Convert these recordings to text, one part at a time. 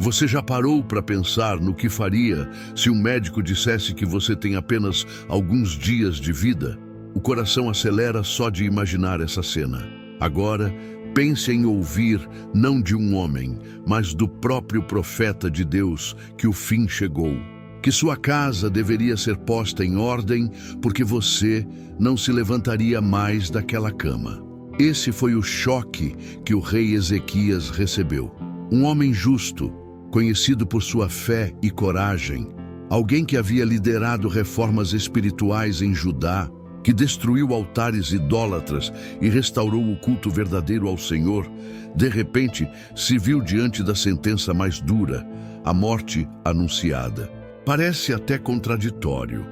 Você já parou para pensar no que faria se um médico dissesse que você tem apenas alguns dias de vida? O coração acelera só de imaginar essa cena. Agora, pense em ouvir não de um homem, mas do próprio profeta de Deus que o fim chegou. Que sua casa deveria ser posta em ordem porque você não se levantaria mais daquela cama. Esse foi o choque que o rei Ezequias recebeu. Um homem justo, conhecido por sua fé e coragem, alguém que havia liderado reformas espirituais em Judá, que destruiu altares idólatras e restaurou o culto verdadeiro ao Senhor, de repente se viu diante da sentença mais dura, a morte anunciada. Parece até contraditório.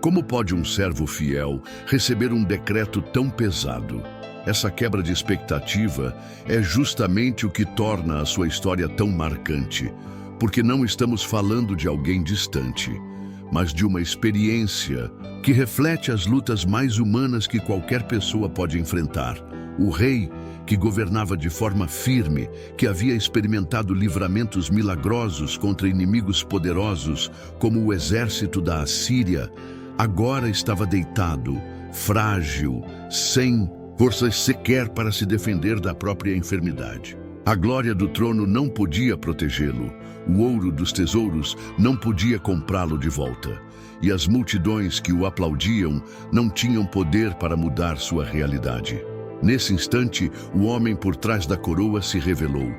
Como pode um servo fiel receber um decreto tão pesado? Essa quebra de expectativa é justamente o que torna a sua história tão marcante, porque não estamos falando de alguém distante, mas de uma experiência que reflete as lutas mais humanas que qualquer pessoa pode enfrentar. O rei, que governava de forma firme, que havia experimentado livramentos milagrosos contra inimigos poderosos, como o exército da Assíria, agora estava deitado, frágil, sem forças sequer para se defender da própria enfermidade. A glória do trono não podia protegê-lo, o ouro dos tesouros não podia comprá-lo de volta, e as multidões que o aplaudiam não tinham poder para mudar sua realidade. Nesse instante, o homem por trás da coroa se revelou,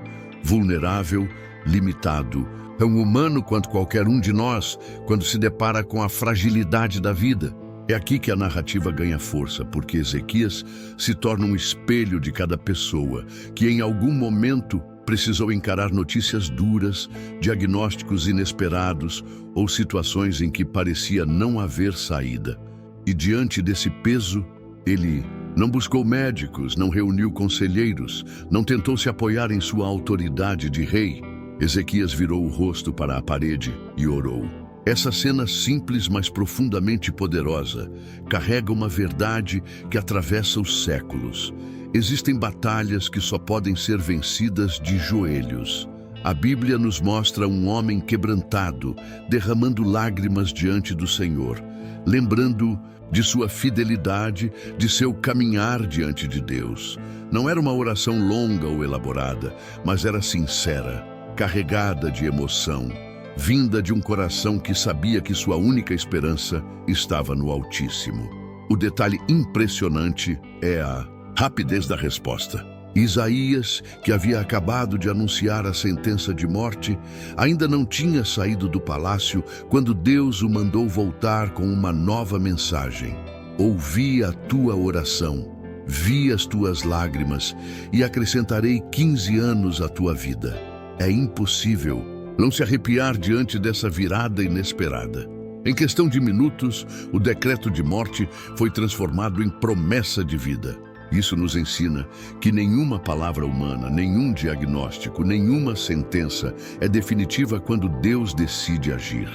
vulnerável, limitado, tão humano quanto qualquer um de nós quando se depara com a fragilidade da vida. É aqui que a narrativa ganha força, porque Ezequias se torna um espelho de cada pessoa que em algum momento precisou encarar notícias duras, diagnósticos inesperados ou situações em que parecia não haver saída. E diante desse peso, ele não buscou médicos, não reuniu conselheiros, não tentou se apoiar em sua autoridade de rei. Ezequias virou o rosto para a parede e orou. Essa cena simples, mas profundamente poderosa, carrega uma verdade que atravessa os séculos. Existem batalhas que só podem ser vencidas de joelhos. A Bíblia nos mostra um homem quebrantado, derramando lágrimas diante do Senhor, lembrando de sua fidelidade, de seu caminhar diante de Deus. Não era uma oração longa ou elaborada, mas era sincera, carregada de emoção, vinda de um coração que sabia que sua única esperança estava no Altíssimo. O detalhe impressionante é a rapidez da resposta. Isaías, que havia acabado de anunciar a sentença de morte, ainda não tinha saído do palácio quando Deus o mandou voltar com uma nova mensagem. Ouvi a tua oração, vi as tuas lágrimas e acrescentarei 15 anos à tua vida. É impossível não se arrepiar diante dessa virada inesperada. Em questão de minutos, o decreto de morte foi transformado em promessa de vida. Isso nos ensina que nenhuma palavra humana, nenhum diagnóstico, nenhuma sentença é definitiva quando Deus decide agir.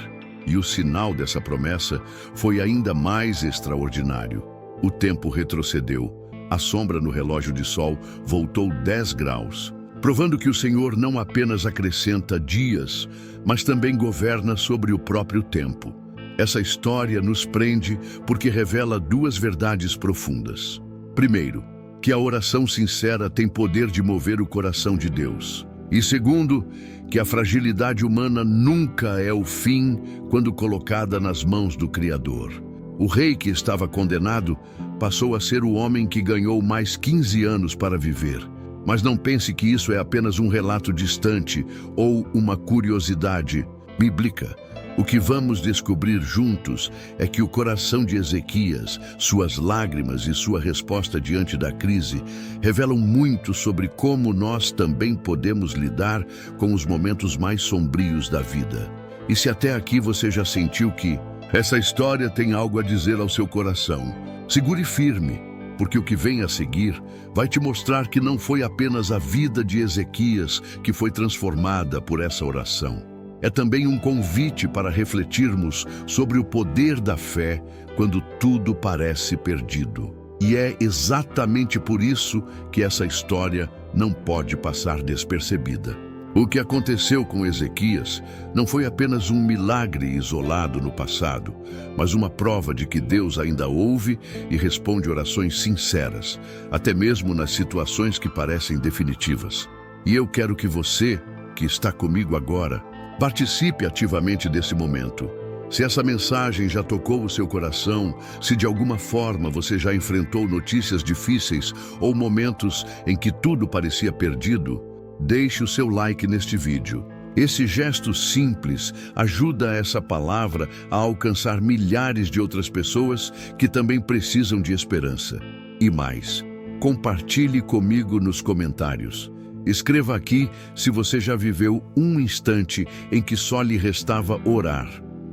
E o sinal dessa promessa foi ainda mais extraordinário. O tempo retrocedeu. A sombra no relógio de sol voltou 10 graus, provando que o Senhor não apenas acrescenta dias, mas também governa sobre o próprio tempo. Essa história nos prende porque revela duas verdades profundas. Primeiro, que a oração sincera tem poder de mover o coração de Deus. E segundo, que a fragilidade humana nunca é o fim quando colocada nas mãos do Criador. O rei que estava condenado passou a ser o homem que ganhou mais 15 anos para viver. Mas não pense que isso é apenas um relato distante ou uma curiosidade bíblica. O que vamos descobrir juntos é que o coração de Ezequias, suas lágrimas e sua resposta diante da crise revelam muito sobre como nós também podemos lidar com os momentos mais sombrios da vida. E se até aqui você já sentiu que essa história tem algo a dizer ao seu coração, segure firme, porque o que vem a seguir vai te mostrar que não foi apenas a vida de Ezequias que foi transformada por essa oração. É também um convite para refletirmos sobre o poder da fé quando tudo parece perdido. E é exatamente por isso que essa história não pode passar despercebida. O que aconteceu com Ezequias não foi apenas um milagre isolado no passado, mas uma prova de que Deus ainda ouve e responde orações sinceras, até mesmo nas situações que parecem definitivas. E eu quero que você, que está comigo agora, participe ativamente desse momento. Se essa mensagem já tocou o seu coração, se de alguma forma você já enfrentou notícias difíceis ou momentos em que tudo parecia perdido, deixe o seu like neste vídeo. Esse gesto simples ajuda essa palavra a alcançar milhares de outras pessoas que também precisam de esperança. E mais, compartilhe comigo nos comentários. Escreva aqui se você já viveu um instante em que só lhe restava orar.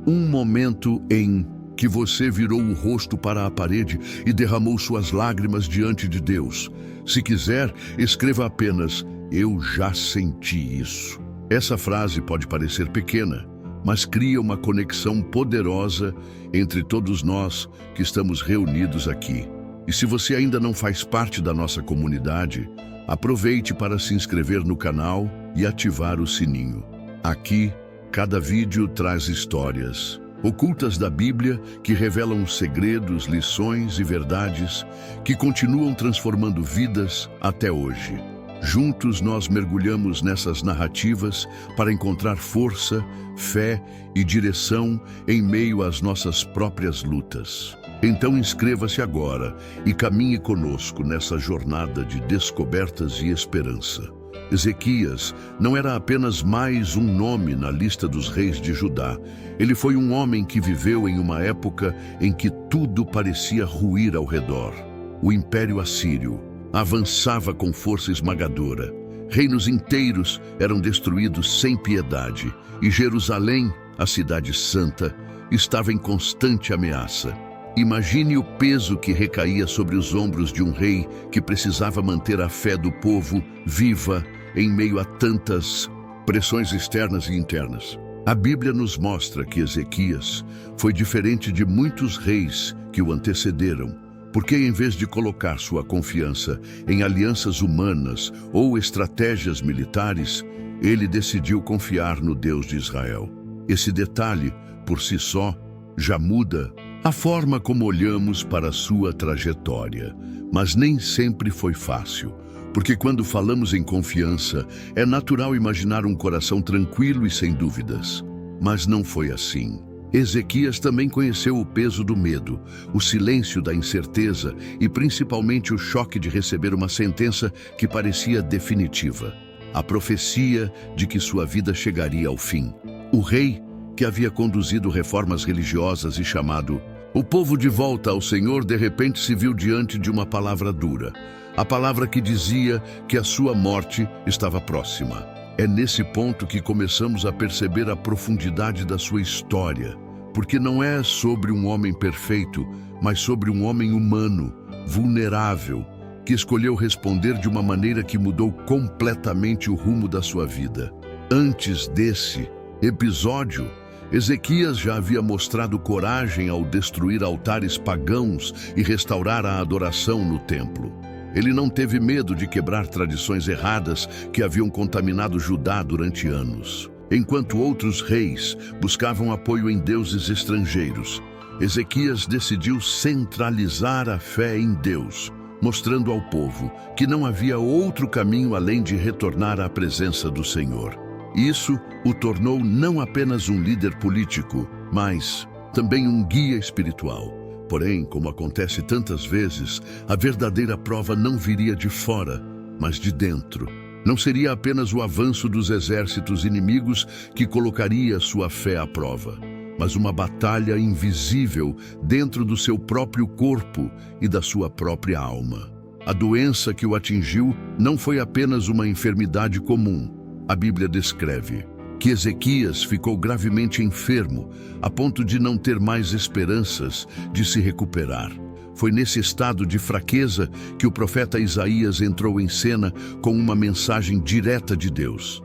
Um momento em que você virou o rosto para a parede e derramou suas lágrimas diante de Deus. Se quiser, escreva apenas: "Eu já senti isso". Essa frase pode parecer pequena, mas cria uma conexão poderosa entre todos nós que estamos reunidos aqui. E se você ainda não faz parte da nossa comunidade, aproveite para se inscrever no canal e ativar o sininho. Aqui, cada vídeo traz histórias ocultas da Bíblia que revelam segredos, lições e verdades que continuam transformando vidas até hoje. Juntos nós mergulhamos nessas narrativas para encontrar força, fé e direção em meio às nossas próprias lutas. Então inscreva-se agora e caminhe conosco nessa jornada de descobertas e esperança. Ezequias não era apenas mais um nome na lista dos reis de Judá. Ele foi um homem que viveu em uma época em que tudo parecia ruir ao redor. O Império Assírio avançava com força esmagadora. Reinos inteiros eram destruídos sem piedade, e Jerusalém, a cidade santa, estava em constante ameaça. Imagine o peso que recaía sobre os ombros de um rei que precisava manter a fé do povo viva em meio a tantas pressões externas e internas. A Bíblia nos mostra que Ezequias foi diferente de muitos reis que o antecederam, porque em vez de colocar sua confiança em alianças humanas ou estratégias militares, ele decidiu confiar no Deus de Israel. Esse detalhe, por si só, já muda a forma como olhamos para a sua trajetória. Mas nem sempre foi fácil, porque quando falamos em confiança, é natural imaginar um coração tranquilo e sem dúvidas. Mas não foi assim. Ezequias também conheceu o peso do medo, o silêncio da incerteza e principalmente o choque de receber uma sentença que parecia definitiva. A profecia de que sua vida chegaria ao fim. O rei, que havia conduzido reformas religiosas e chamado o povo de volta ao Senhor, de repente se viu diante de uma palavra dura. A palavra que dizia que a sua morte estava próxima. É nesse ponto que começamos a perceber a profundidade da sua história, porque não é sobre um homem perfeito, mas sobre um homem humano, vulnerável, que escolheu responder de uma maneira que mudou completamente o rumo da sua vida. Antes desse episódio, Ezequias já havia mostrado coragem ao destruir altares pagãos e restaurar a adoração no templo. Ele não teve medo de quebrar tradições erradas que haviam contaminado Judá durante anos. Enquanto outros reis buscavam apoio em deuses estrangeiros, Ezequias decidiu centralizar a fé em Deus, mostrando ao povo que não havia outro caminho além de retornar à presença do Senhor. Isso o tornou não apenas um líder político, mas também um guia espiritual. Porém, como acontece tantas vezes, a verdadeira prova não viria de fora, mas de dentro. Não seria apenas o avanço dos exércitos inimigos que colocaria sua fé à prova, mas uma batalha invisível dentro do seu próprio corpo e da sua própria alma. A doença que o atingiu não foi apenas uma enfermidade comum. A Bíblia descreve que Ezequias ficou gravemente enfermo, a ponto de não ter mais esperanças de se recuperar. Foi nesse estado de fraqueza que o profeta Isaías entrou em cena com uma mensagem direta de Deus.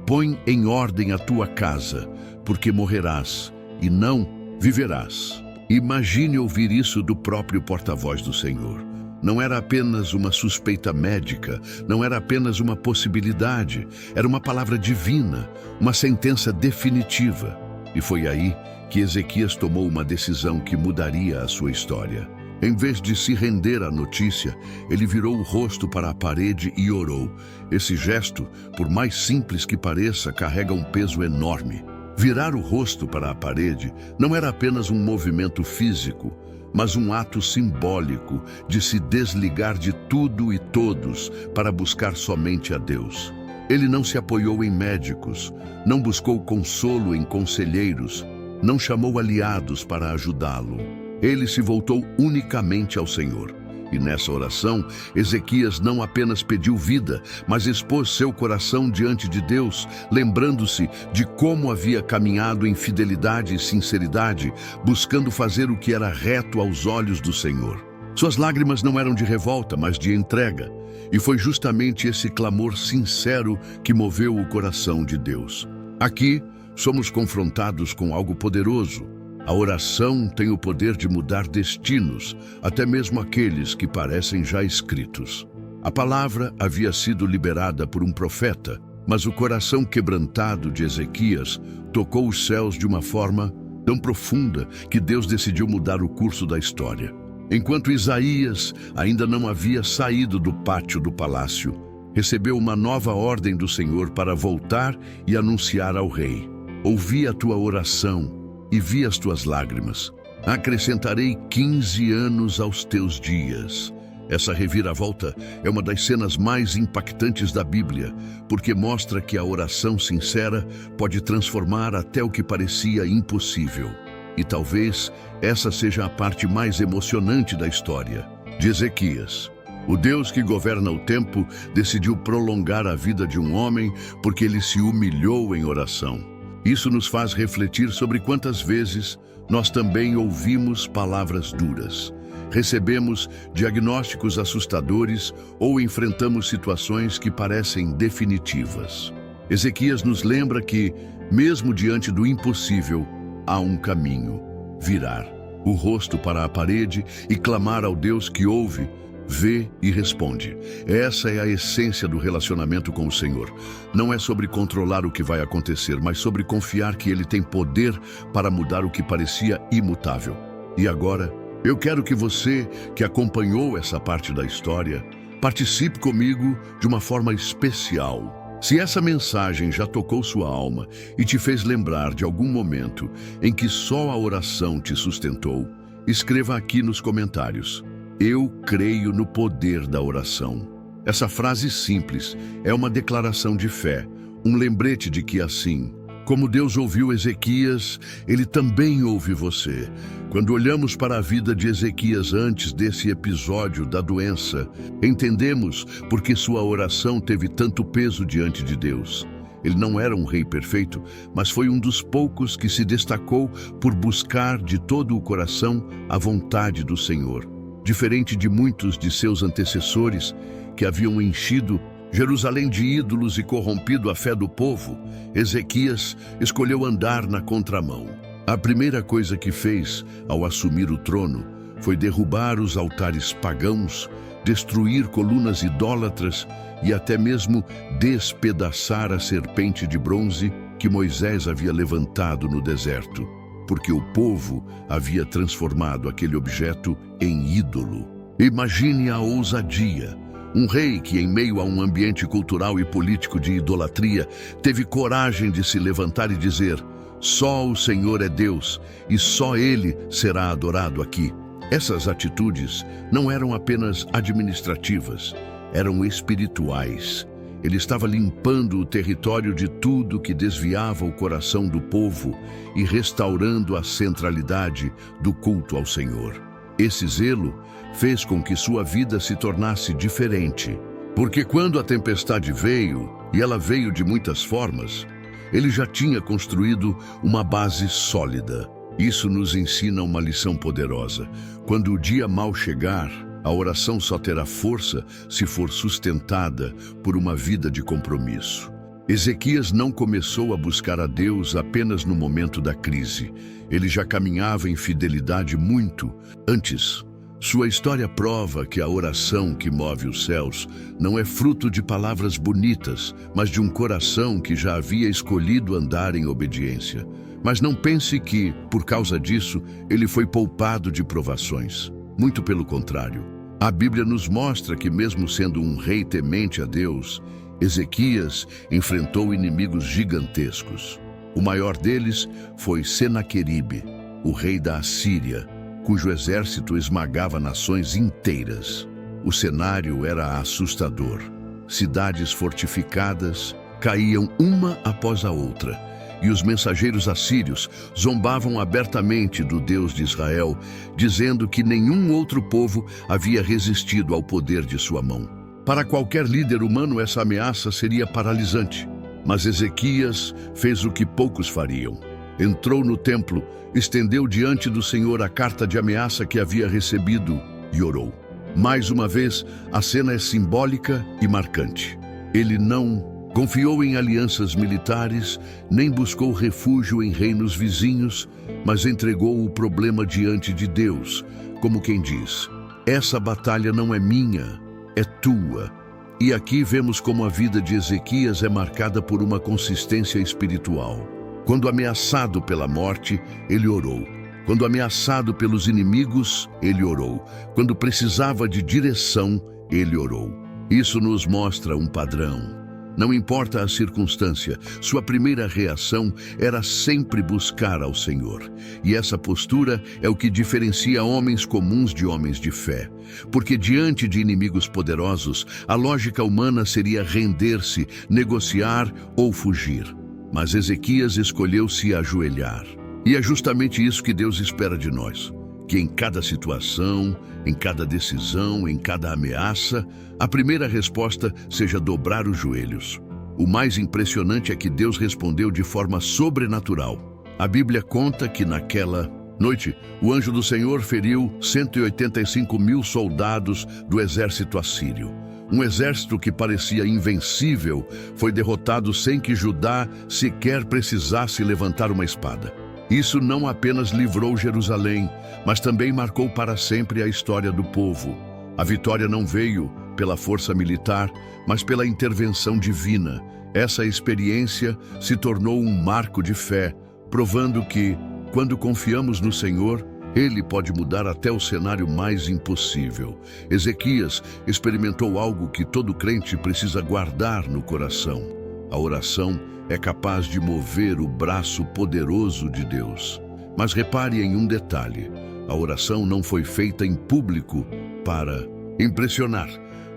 Põe em ordem a tua casa, porque morrerás e não viverás. Imagine ouvir isso do próprio porta-voz do Senhor. não era apenas uma suspeita médica, não era apenas uma possibilidade, era uma palavra divina, uma sentença definitiva. E foi aí que Ezequias tomou uma decisão que mudaria a sua história. Em vez de se render à notícia, ele virou o rosto para a parede e orou. Esse gesto, por mais simples que pareça, carrega um peso enorme. Virar o rosto para a parede não era apenas um movimento físico, mas um ato simbólico de se desligar de tudo e todos para buscar somente a Deus. Ele não se apoiou em médicos, não buscou consolo em conselheiros, não chamou aliados para ajudá-lo. Ele se voltou unicamente ao Senhor. E nessa oração, Ezequias não apenas pediu vida, mas expôs seu coração diante de Deus, lembrando-se de como havia caminhado em fidelidade e sinceridade, buscando fazer o que era reto aos olhos do Senhor. Suas lágrimas não eram de revolta, mas de entrega. E foi justamente esse clamor sincero que moveu o coração de Deus. Aqui, somos confrontados com algo poderoso. A oração tem o poder de mudar destinos, até mesmo aqueles que parecem já escritos. A palavra havia sido liberada por um profeta, mas o coração quebrantado de Ezequias tocou os céus de uma forma tão profunda que Deus decidiu mudar o curso da história. Enquanto Isaías ainda não havia saído do pátio do palácio, recebeu uma nova ordem do Senhor para voltar e anunciar ao rei: ouvi a tua oração e vi as tuas lágrimas. Acrescentarei 15 anos aos teus dias. Essa reviravolta é uma das cenas mais impactantes da Bíblia, porque mostra que a oração sincera pode transformar até o que parecia impossível. E talvez essa seja a parte mais emocionante da história de Ezequias. O Deus que governa o tempo decidiu prolongar a vida de um homem porque ele se humilhou em oração. Isso nos faz refletir sobre quantas vezes nós também ouvimos palavras duras, recebemos diagnósticos assustadores ou enfrentamos situações que parecem definitivas. Ezequias nos lembra que, mesmo diante do impossível, há um caminho: virar o rosto para a parede e clamar ao Deus que ouve, vê e responde. Essa é a essência do relacionamento com o Senhor. Não é sobre controlar o que vai acontecer, mas sobre confiar que Ele tem poder para mudar o que parecia imutável. E agora, eu quero que você, que acompanhou essa parte da história, participe comigo de uma forma especial. Se essa mensagem já tocou sua alma e te fez lembrar de algum momento em que só a oração te sustentou, escreva aqui nos comentários: eu creio no poder da oração. Essa frase simples é uma declaração de fé, um lembrete de que assim, como Deus ouviu Ezequias, Ele também ouve você. Quando olhamos para a vida de Ezequias antes desse episódio da doença, entendemos por que sua oração teve tanto peso diante de Deus. Ele não era um rei perfeito, mas foi um dos poucos que se destacou por buscar de todo o coração a vontade do Senhor. Diferente de muitos de seus antecessores que haviam enchido Jerusalém de ídolos e corrompido a fé do povo, Ezequias escolheu andar na contramão. A primeira coisa que fez ao assumir o trono foi derrubar os altares pagãos, destruir colunas idólatras e até mesmo despedaçar a serpente de bronze que Moisés havia levantado no deserto, porque o povo havia transformado aquele objeto em ídolo. Imagine a ousadia. Um rei que, em meio a um ambiente cultural e político de idolatria, teve coragem de se levantar e dizer: só o Senhor é Deus e só Ele será adorado aqui. Essas atitudes não eram apenas administrativas, eram espirituais. Ele estava limpando o território de tudo que desviava o coração do povo e restaurando a centralidade do culto ao Senhor. Esse zelo fez com que sua vida se tornasse diferente, porque quando a tempestade veio, e ela veio de muitas formas, ele já tinha construído uma base sólida. Isso nos ensina uma lição poderosa. Quando o dia mau chegar, a oração só terá força se for sustentada por uma vida de compromisso. Ezequias não começou a buscar a Deus apenas no momento da crise. Ele já caminhava em fidelidade muito antes. Sua história prova que a oração que move os céus não é fruto de palavras bonitas, mas de um coração que já havia escolhido andar em obediência. Mas não pense que, por causa disso, ele foi poupado de provações. Muito pelo contrário. A Bíblia nos mostra que, mesmo sendo um rei temente a Deus, Ezequias enfrentou inimigos gigantescos. O maior deles foi Senaqueribe, o rei da Assíria, cujo exército esmagava nações inteiras. O cenário era assustador. Cidades fortificadas caíam uma após a outra, e os mensageiros assírios zombavam abertamente do Deus de Israel, dizendo que nenhum outro povo havia resistido ao poder de sua mão. Para qualquer líder humano, essa ameaça seria paralisante. Mas Ezequias fez o que poucos fariam. Entrou no templo, estendeu diante do Senhor a carta de ameaça que havia recebido e orou. Mais uma vez, a cena é simbólica e marcante. Ele não confiou em alianças militares, nem buscou refúgio em reinos vizinhos, mas entregou o problema diante de Deus, como quem diz: essa batalha não é minha, é tua. E aqui vemos como a vida de Ezequias é marcada por uma consistência espiritual. Quando ameaçado pela morte, ele orou. Quando ameaçado pelos inimigos, ele orou. Quando precisava de direção, ele orou. Isso nos mostra um padrão. Não importa a circunstância, sua primeira reação era sempre buscar ao Senhor. E essa postura é o que diferencia homens comuns de homens de fé. Porque diante de inimigos poderosos, a lógica humana seria render-se, negociar ou fugir. Mas Ezequias escolheu se ajoelhar. E é justamente isso que Deus espera de nós. Que em cada situação, em cada decisão, em cada ameaça, a primeira resposta seja dobrar os joelhos. O mais impressionante é que Deus respondeu de forma sobrenatural. A Bíblia conta que naquela noite, o anjo do Senhor feriu 185.000 soldados do exército assírio. Um exército que parecia invencível foi derrotado sem que Judá sequer precisasse levantar uma espada. Isso não apenas livrou Jerusalém, mas também marcou para sempre a história do povo. A vitória não veio pela força militar, mas pela intervenção divina. Essa experiência se tornou um marco de fé, provando que, quando confiamos no Senhor, Ele pode mudar até o cenário mais impossível. Ezequias experimentou algo que todo crente precisa guardar no coração. A oração é capaz de mover o braço poderoso de Deus. Mas repare em um detalhe: a oração não foi feita em público para impressionar.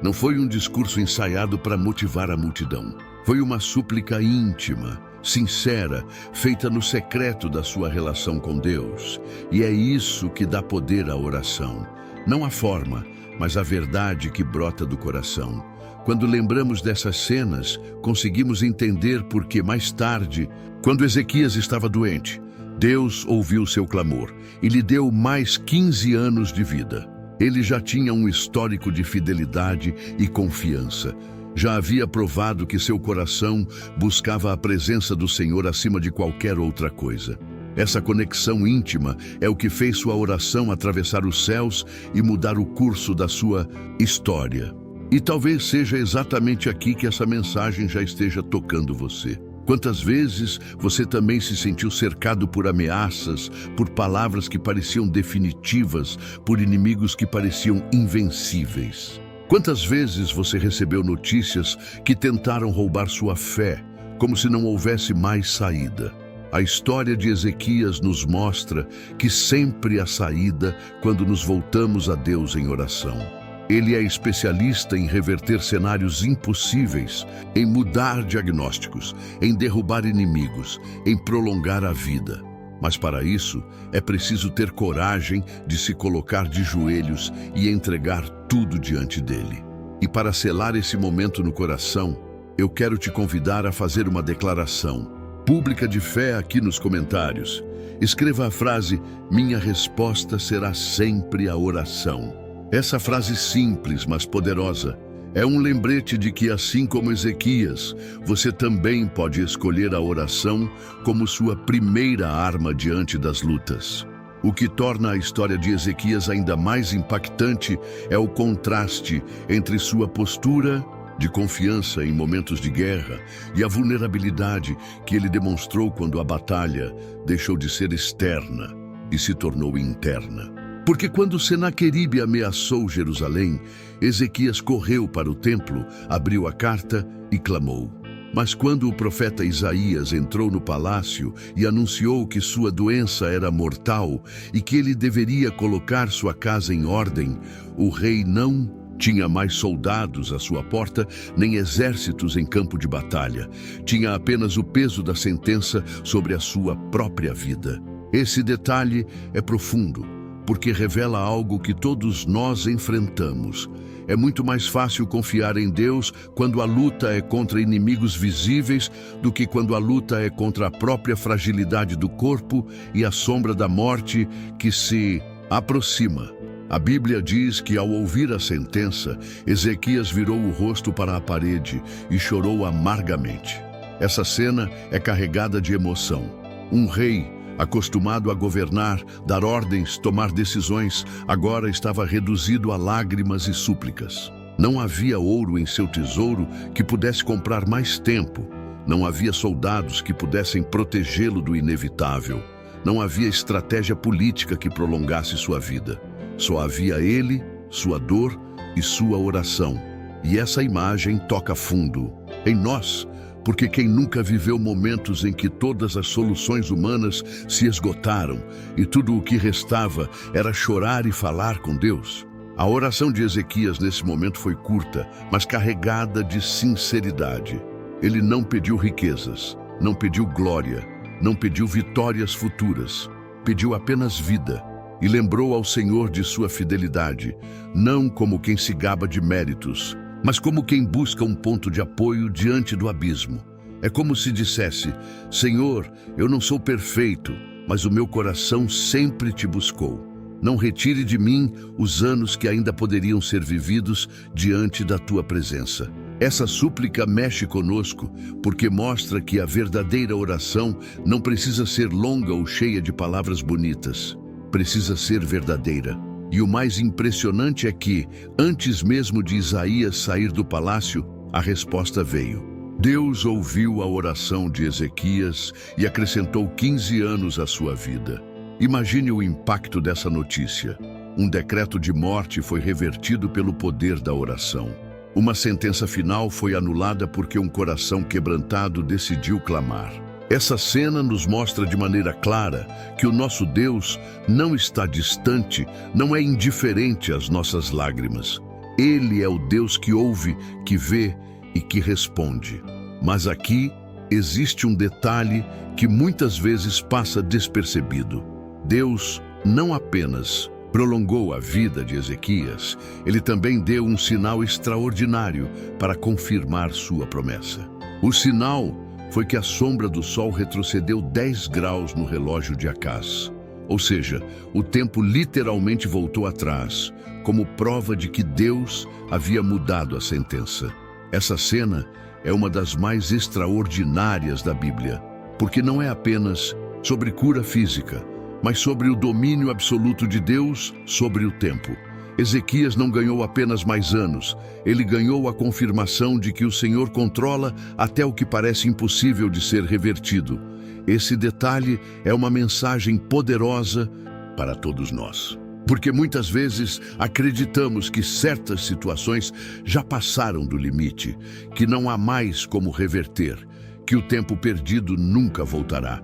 Não foi um discurso ensaiado para motivar a multidão. Foi uma súplica íntima, sincera, feita no secreto da sua relação com Deus. E é isso que dá poder à oração. Não a forma, mas a verdade que brota do coração. Quando lembramos dessas cenas, conseguimos entender por que mais tarde, quando Ezequias estava doente, Deus ouviu seu clamor e lhe deu mais 15 anos de vida. Ele já tinha um histórico de fidelidade e confiança. Já havia provado que seu coração buscava a presença do Senhor acima de qualquer outra coisa. Essa conexão íntima é o que fez sua oração atravessar os céus e mudar o curso da sua história. E talvez seja exatamente aqui que essa mensagem já esteja tocando você. Quantas vezes você também se sentiu cercado por ameaças, por palavras que pareciam definitivas, por inimigos que pareciam invencíveis? Quantas vezes você recebeu notícias que tentaram roubar sua fé, como se não houvesse mais saída? A história de Ezequias nos mostra que sempre há saída quando nos voltamos a Deus em oração. Ele é especialista em reverter cenários impossíveis, em mudar diagnósticos, em derrubar inimigos, em prolongar a vida. Mas para isso, é preciso ter coragem de se colocar de joelhos e entregar tudo diante dele. E para selar esse momento no coração, eu quero te convidar a fazer uma declaração pública de fé aqui nos comentários. Escreva a frase: minha resposta será sempre a oração. Essa frase simples, mas poderosa, é um lembrete de que, assim como Ezequias, você também pode escolher a oração como sua primeira arma diante das lutas. O que torna a história de Ezequias ainda mais impactante é o contraste entre sua postura de confiança em momentos de guerra e a vulnerabilidade que ele demonstrou quando a batalha deixou de ser externa e se tornou interna. Porque quando Senaqueribe ameaçou Jerusalém, Ezequias correu para o templo, abriu a carta e clamou. Mas quando o profeta Isaías entrou no palácio e anunciou que sua doença era mortal e que ele deveria colocar sua casa em ordem, o rei não tinha mais soldados à sua porta, nem exércitos em campo de batalha. Tinha apenas o peso da sentença sobre a sua própria vida. Esse detalhe é profundo, porque revela algo que todos nós enfrentamos. É muito mais fácil confiar em Deus quando a luta é contra inimigos visíveis do que quando a luta é contra a própria fragilidade do corpo e a sombra da morte que se aproxima. A Bíblia diz que, ao ouvir a sentença, Ezequias virou o rosto para a parede e chorou amargamente. Essa cena é carregada de emoção. Um rei, acostumado a governar, dar ordens, tomar decisões, agora estava reduzido a lágrimas e súplicas. Não havia ouro em seu tesouro que pudesse comprar mais tempo. Não havia soldados que pudessem protegê-lo do inevitável. Não havia estratégia política que prolongasse sua vida. Só havia ele, sua dor e sua oração. E essa imagem toca fundo em nós, porque quem nunca viveu momentos em que todas as soluções humanas se esgotaram e tudo o que restava era chorar e falar com Deus? A oração de Ezequias nesse momento foi curta, mas carregada de sinceridade. Ele não pediu riquezas, não pediu glória, não pediu vitórias futuras, pediu apenas vida. E lembrou ao Senhor de sua fidelidade, não como quem se gaba de méritos, mas como quem busca um ponto de apoio diante do abismo. É como se dissesse: Senhor, eu não sou perfeito, mas o meu coração sempre te buscou. Não retire de mim os anos que ainda poderiam ser vividos diante da tua presença. Essa súplica mexe conosco porque mostra que a verdadeira oração não precisa ser longa ou cheia de palavras bonitas. Precisa ser verdadeira. E o mais impressionante é que, antes mesmo de Isaías sair do palácio, a resposta veio. Deus ouviu a oração de Ezequias e acrescentou 15 anos à sua vida. Imagine o impacto dessa notícia. Um decreto de morte foi revertido pelo poder da oração. Uma sentença final foi anulada porque um coração quebrantado decidiu clamar. Essa cena nos mostra de maneira clara que o nosso Deus não está distante, não é indiferente às nossas lágrimas. Ele é o Deus que ouve, que vê e que responde. Mas aqui existe um detalhe que muitas vezes passa despercebido. Deus não apenas prolongou a vida de Ezequias, ele também deu um sinal extraordinário para confirmar sua promessa. O sinal foi que a sombra do sol retrocedeu 10 graus no relógio de Acaz. Ou seja, o tempo literalmente voltou atrás, como prova de que Deus havia mudado a sentença. Essa cena é uma das mais extraordinárias da Bíblia, porque não é apenas sobre cura física, mas sobre o domínio absoluto de Deus sobre o tempo. Ezequias não ganhou apenas mais anos, ele ganhou a confirmação de que o Senhor controla até o que parece impossível de ser revertido. Esse detalhe é uma mensagem poderosa para todos nós. Porque muitas vezes acreditamos que certas situações já passaram do limite, que não há mais como reverter, que o tempo perdido nunca voltará.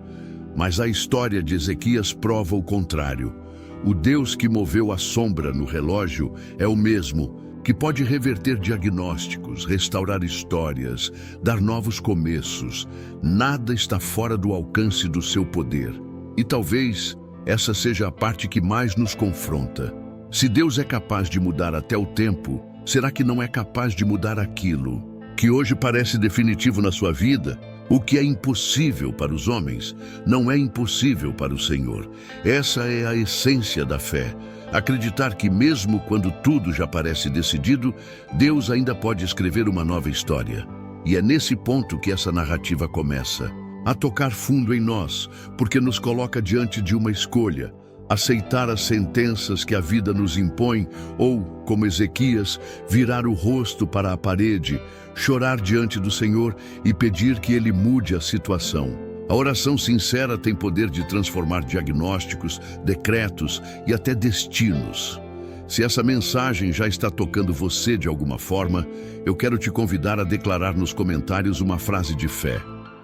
Mas a história de Ezequias prova o contrário. O Deus que moveu a sombra no relógio é o mesmo que pode reverter diagnósticos, restaurar histórias, dar novos começos. Nada está fora do alcance do seu poder. E talvez essa seja a parte que mais nos confronta. Se Deus é capaz de mudar até o tempo, será que não é capaz de mudar aquilo que hoje parece definitivo na sua vida? O que é impossível para os homens não é impossível para o Senhor. Essa é a essência da fé. Acreditar que mesmo quando tudo já parece decidido, Deus ainda pode escrever uma nova história. E é nesse ponto que essa narrativa começa a tocar fundo em nós, porque nos coloca diante de uma escolha: aceitar as sentenças que a vida nos impõe ou, como Ezequias, virar o rosto para a parede, chorar diante do Senhor e pedir que Ele mude a situação. A oração sincera tem poder de transformar diagnósticos, decretos e até destinos. Se essa mensagem já está tocando você de alguma forma, eu quero te convidar a declarar nos comentários uma frase de fé.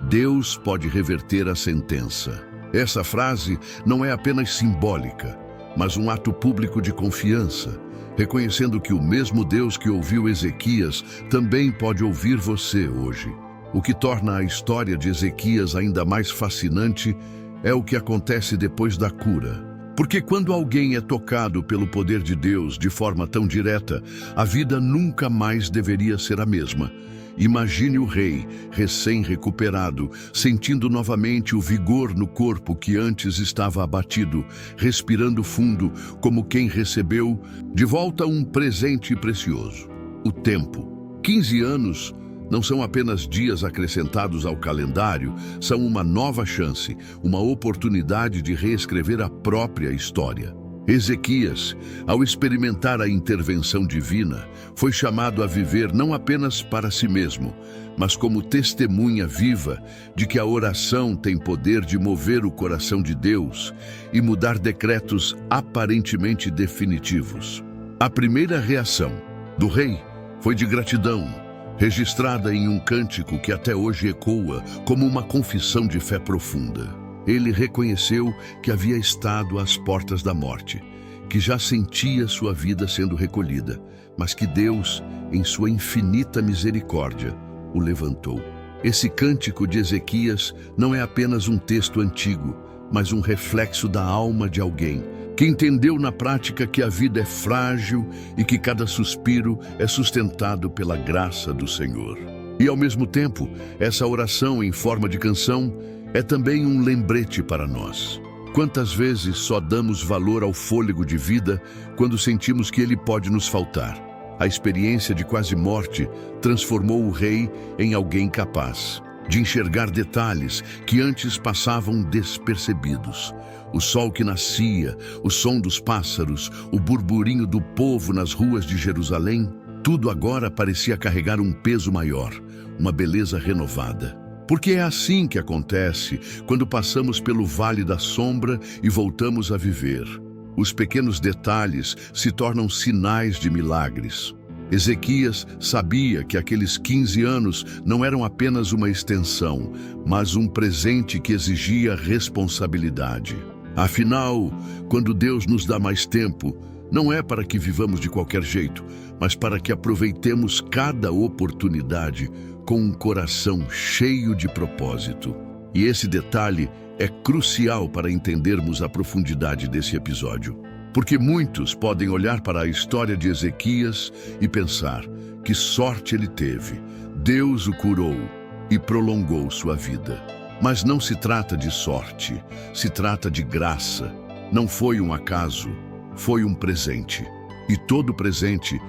Deus pode reverter a sentença. Essa frase não é apenas simbólica, mas um ato público de confiança, reconhecendo que o mesmo Deus que ouviu Ezequias também pode ouvir você hoje. O que torna a história de Ezequias ainda mais fascinante é o que acontece depois da cura. Porque quando alguém é tocado pelo poder de Deus de forma tão direta, a vida nunca mais deveria ser a mesma. Imagine o rei, recém-recuperado, sentindo novamente o vigor no corpo que antes estava abatido, respirando fundo, como quem recebeu de volta um presente precioso: o tempo. 15 anos não são apenas dias acrescentados ao calendário, são uma nova chance, uma oportunidade de reescrever a própria história. Ezequias, ao experimentar a intervenção divina, foi chamado a viver não apenas para si mesmo, mas como testemunha viva de que a oração tem poder de mover o coração de Deus e mudar decretos aparentemente definitivos. A primeira reação do rei foi de gratidão, registrada em um cântico que até hoje ecoa como uma confissão de fé profunda. Ele reconheceu que havia estado às portas da morte, que já sentia sua vida sendo recolhida, mas que Deus, em sua infinita misericórdia, o levantou. Esse cântico de Ezequias não é apenas um texto antigo, mas um reflexo da alma de alguém que entendeu na prática que a vida é frágil e que cada suspiro é sustentado pela graça do Senhor. E, ao mesmo tempo, essa oração em forma de canção é também um lembrete para nós. Quantas vezes só damos valor ao fôlego de vida quando sentimos que ele pode nos faltar? A experiência de quase morte transformou o rei em alguém capaz de enxergar detalhes que antes passavam despercebidos. O sol que nascia, o som dos pássaros, o burburinho do povo nas ruas de Jerusalém, tudo agora parecia carregar um peso maior, uma beleza renovada. Porque é assim que acontece quando passamos pelo vale da sombra e voltamos a viver. Os pequenos detalhes se tornam sinais de milagres. Ezequias sabia que aqueles 15 anos não eram apenas uma extensão, mas um presente que exigia responsabilidade. Afinal, quando Deus nos dá mais tempo, não é para que vivamos de qualquer jeito, mas para que aproveitemos cada oportunidade com um coração cheio de propósito. E esse detalhe é crucial para entendermos a profundidade desse episódio. Porque muitos podem olhar para a história de Ezequias e pensar: que sorte ele teve, Deus o curou e prolongou sua vida. Mas não se trata de sorte, se trata de graça. Não foi um acaso, foi um presente. E todo presente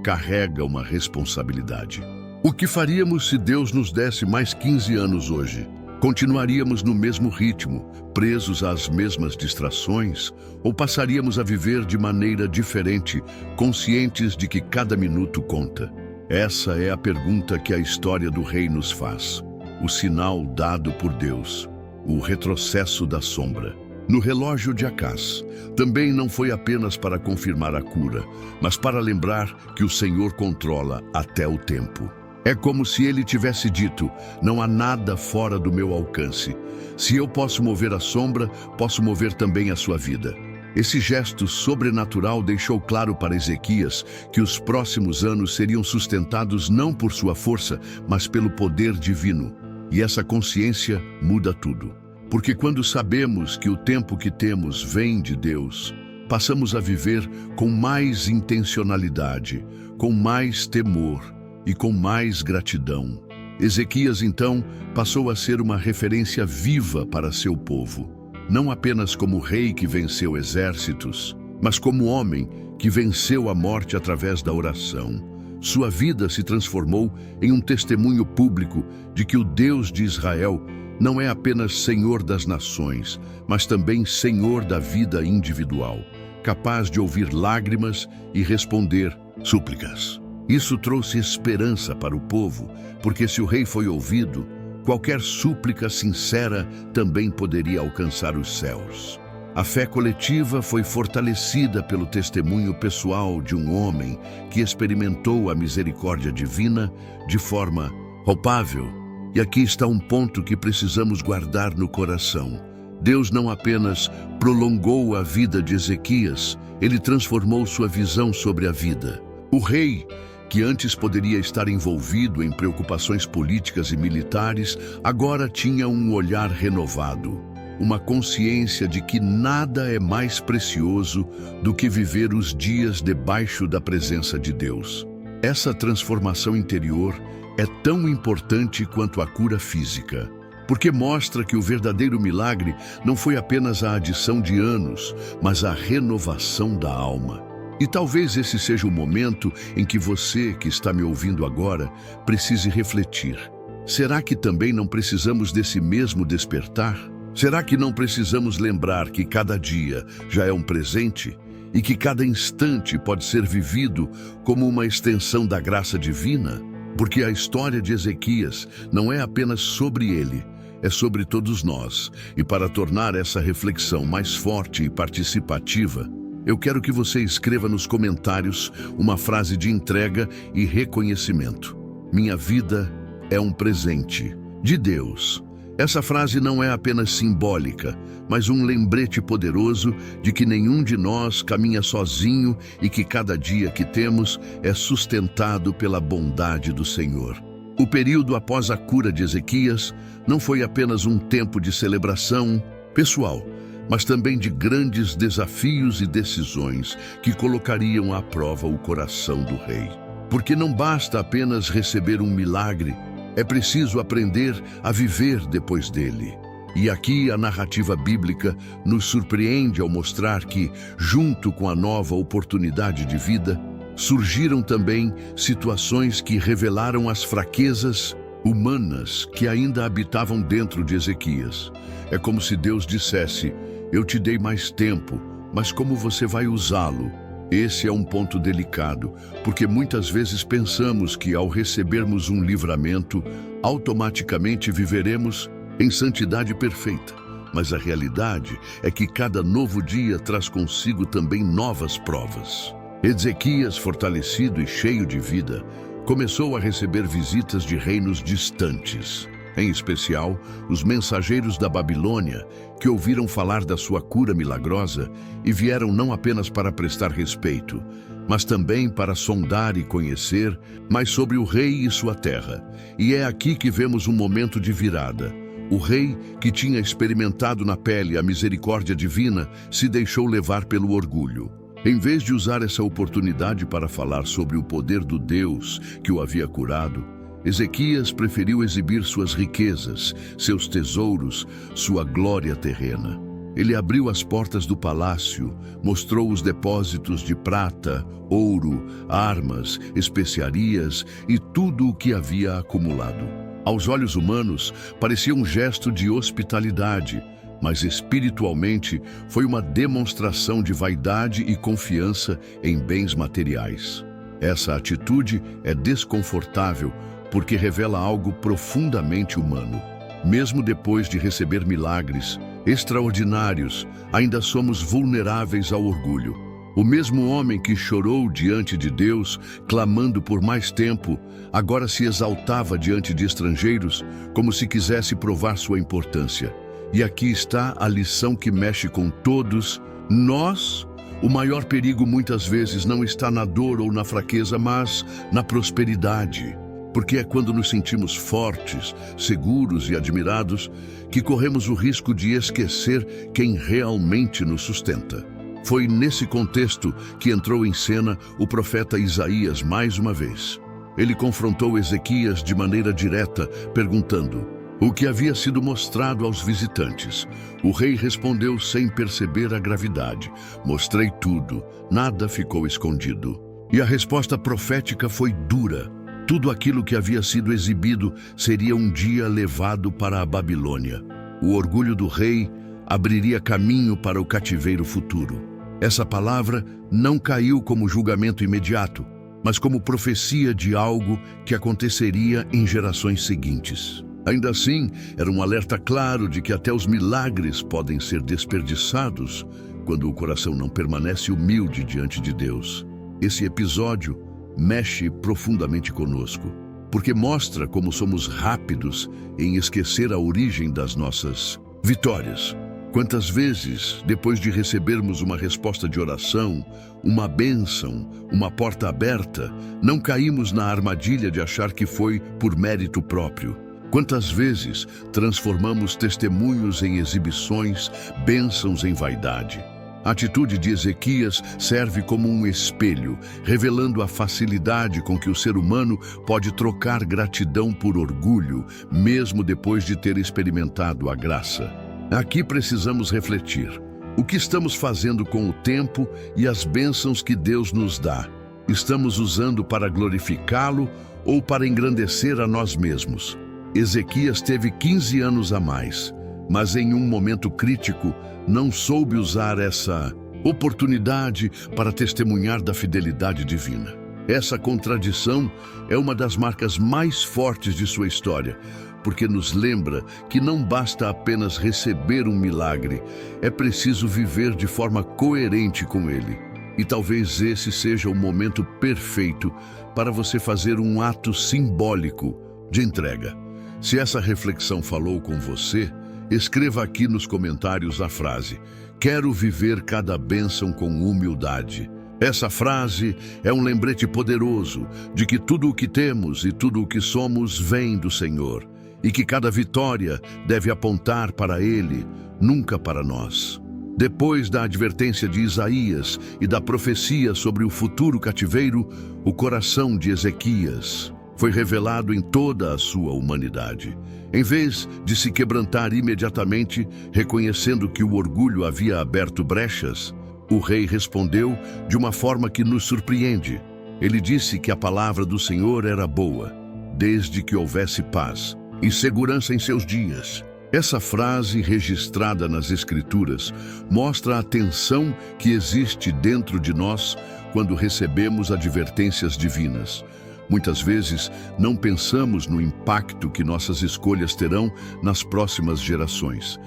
carrega uma responsabilidade. O que faríamos se Deus nos desse mais 15 anos hoje? Continuaríamos no mesmo ritmo, presos às mesmas distrações, ou passaríamos a viver de maneira diferente, conscientes de que cada minuto conta? Essa é a pergunta que a história do rei nos faz. O sinal dado por Deus, o retrocesso da sombra. No relógio de Acás, também não foi apenas para confirmar a cura, mas para lembrar que o Senhor controla até o tempo. É como se ele tivesse dito: não há nada fora do meu alcance. Se eu posso mover a sombra, posso mover também a sua vida. Esse gesto sobrenatural deixou claro para Ezequias que os próximos anos seriam sustentados não por sua força, mas pelo poder divino. E essa consciência muda tudo. Porque quando sabemos que o tempo que temos vem de Deus, passamos a viver com mais intencionalidade, com mais temor e com mais gratidão. Ezequias, então, passou a ser uma referência viva para seu povo. Não apenas como rei que venceu exércitos, mas como homem que venceu a morte através da oração. Sua vida se transformou em um testemunho público de que o Deus de Israel não é apenas Senhor das nações, mas também Senhor da vida individual, capaz de ouvir lágrimas e responder súplicas. Isso trouxe esperança para o povo, porque se o rei foi ouvido, qualquer súplica sincera também poderia alcançar os céus. A fé coletiva foi fortalecida pelo testemunho pessoal de um homem que experimentou a misericórdia divina de forma palpável. E aqui está um ponto que precisamos guardar no coração. Deus não apenas prolongou a vida de Ezequias, ele transformou sua visão sobre a vida. O rei, que antes poderia estar envolvido em preocupações políticas e militares, agora tinha um olhar renovado, uma consciência de que nada é mais precioso do que viver os dias debaixo da presença de Deus. Essa transformação interior é tão importante quanto a cura física, porque mostra que o verdadeiro milagre não foi apenas a adição de anos, mas a renovação da alma. E talvez esse seja o momento em que você, que está me ouvindo agora, precise refletir. Será que também não precisamos desse mesmo despertar? Será que não precisamos lembrar que cada dia já é um presente e que cada instante pode ser vivido como uma extensão da graça divina? Porque a história de Ezequias não é apenas sobre ele, é sobre todos nós. E para tornar essa reflexão mais forte e participativa, eu quero que você escreva nos comentários uma frase de entrega e reconhecimento. Minha vida é um presente de Deus. Essa frase não é apenas simbólica, mas um lembrete poderoso de que nenhum de nós caminha sozinho e que cada dia que temos é sustentado pela bondade do Senhor. O período após a cura de Ezequias não foi apenas um tempo de celebração pessoal, mas também de grandes desafios e decisões que colocariam à prova o coração do rei. Porque não basta apenas receber um milagre, é preciso aprender a viver depois dele. E aqui a narrativa bíblica nos surpreende ao mostrar que, junto com a nova oportunidade de vida, surgiram também situações que revelaram as fraquezas humanas que ainda habitavam dentro de Ezequias. É como se Deus dissesse: eu te dei mais tempo, mas como você vai usá-lo? Esse é um ponto delicado, porque muitas vezes pensamos que ao recebermos um livramento, automaticamente viveremos em santidade perfeita. Mas a realidade é que cada novo dia traz consigo também novas provas. Ezequias, fortalecido e cheio de vida, começou a receber visitas de reinos distantes. Em especial, os mensageiros da Babilônia, que ouviram falar da sua cura milagrosa e vieram não apenas para prestar respeito, mas também para sondar e conhecer mais sobre o rei e sua terra. E é aqui que vemos um momento de virada. O rei, que tinha experimentado na pele a misericórdia divina, se deixou levar pelo orgulho. Em vez de usar essa oportunidade para falar sobre o poder do Deus que o havia curado, Ezequias preferiu exibir suas riquezas, seus tesouros, sua glória terrena. Ele abriu as portas do palácio, mostrou os depósitos de prata, ouro, armas, especiarias e tudo o que havia acumulado. Aos olhos humanos, parecia um gesto de hospitalidade, mas espiritualmente foi uma demonstração de vaidade e confiança em bens materiais. Essa atitude é desconfortável porque revela algo profundamente humano. Mesmo depois de receber milagres extraordinários, ainda somos vulneráveis ao orgulho. O mesmo homem que chorou diante de Deus, clamando por mais tempo, agora se exaltava diante de estrangeiros, como se quisesse provar sua importância. E aqui está a lição que mexe com todos nós. O maior perigo muitas vezes não está na dor ou na fraqueza, mas na prosperidade. Porque é quando nos sentimos fortes, seguros e admirados que corremos o risco de esquecer quem realmente nos sustenta. Foi nesse contexto que entrou em cena o profeta Isaías mais uma vez. Ele confrontou Ezequias de maneira direta, perguntando o que havia sido mostrado aos visitantes. O rei respondeu sem perceber a gravidade: mostrei tudo, nada ficou escondido. E a resposta profética foi dura. Tudo aquilo que havia sido exibido seria um dia levado para a Babilônia. O orgulho do rei abriria caminho para o cativeiro futuro. Essa palavra não caiu como julgamento imediato, mas como profecia de algo que aconteceria em gerações seguintes. Ainda assim, era um alerta claro de que até os milagres podem ser desperdiçados quando o coração não permanece humilde diante de Deus. Esse episódio mexe profundamente conosco, porque mostra como somos rápidos em esquecer a origem das nossas vitórias. Quantas vezes, depois de recebermos uma resposta de oração, uma bênção, uma porta aberta, não caímos na armadilha de achar que foi por mérito próprio? Quantas vezes transformamos testemunhos em exibições, bênçãos em vaidade? A atitude de Ezequias serve como um espelho, revelando a facilidade com que o ser humano pode trocar gratidão por orgulho, mesmo depois de ter experimentado a graça. Aqui precisamos refletir. O que estamos fazendo com o tempo e as bênçãos que Deus nos dá? Estamos usando para glorificá-lo ou para engrandecer a nós mesmos? Ezequias teve 15 anos a mais, mas em um momento crítico não soube usar essa oportunidade para testemunhar da fidelidade divina. Essa contradição é uma das marcas mais fortes de sua história, porque nos lembra que não basta apenas receber um milagre, é preciso viver de forma coerente com ele. E talvez esse seja o momento perfeito para você fazer um ato simbólico de entrega. Se essa reflexão falou com você, escreva aqui nos comentários a frase: "Quero viver cada bênção com humildade". Essa frase é um lembrete poderoso de que tudo o que temos e tudo o que somos vem do Senhor, e que cada vitória deve apontar para Ele, nunca para nós. Depois da advertência de Isaías e da profecia sobre o futuro cativeiro, o coração de Ezequias foi revelado em toda a sua humanidade. Em vez de se quebrantar imediatamente, reconhecendo que o orgulho havia aberto brechas, o rei respondeu de uma forma que nos surpreende. Ele disse que a palavra do Senhor era boa, desde que houvesse paz e segurança em seus dias. Essa frase, registrada nas Escrituras, mostra a tensão que existe dentro de nós quando recebemos advertências divinas. Muitas vezes não pensamos no impacto que nossas escolhas terão nas próximas gerações,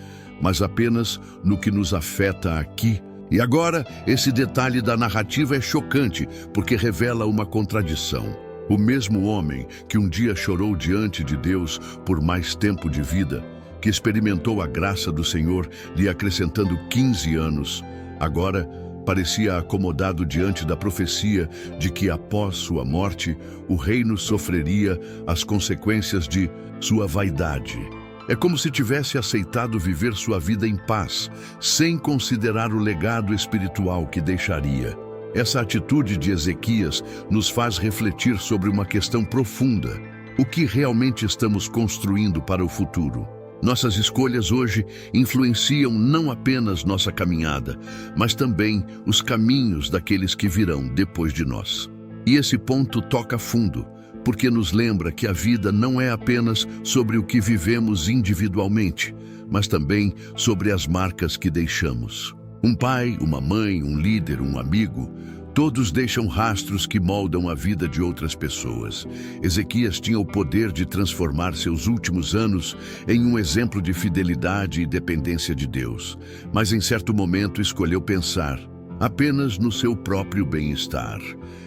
mas apenas no que nos afeta aqui. E agora, esse detalhe da narrativa é chocante, porque revela uma contradição. O mesmo homem que um dia chorou diante de Deus por mais tempo de vida, que experimentou a graça do Senhor lhe acrescentando 15 anos, agora parecia acomodado diante da profecia de que após sua morte, o reino sofreria as consequências de sua vaidade. É como se tivesse aceitado viver sua vida em paz, sem considerar o legado espiritual que deixaria. Essa atitude de Ezequias nos faz refletir sobre uma questão profunda: o que realmente estamos construindo para o futuro? Nossas escolhas hoje influenciam não apenas nossa caminhada, mas também os caminhos daqueles que virão depois de nós. E esse ponto toca fundo, porque nos lembra que a vida não é apenas sobre o que vivemos individualmente, mas também sobre as marcas que deixamos. Um pai, uma mãe, um líder, um amigo, todos deixam rastros que moldam a vida de outras pessoas. Ezequias tinha o poder de transformar seus últimos anos em um exemplo de fidelidade e dependência de Deus, mas em certo momento escolheu pensar apenas no seu próprio bem-estar.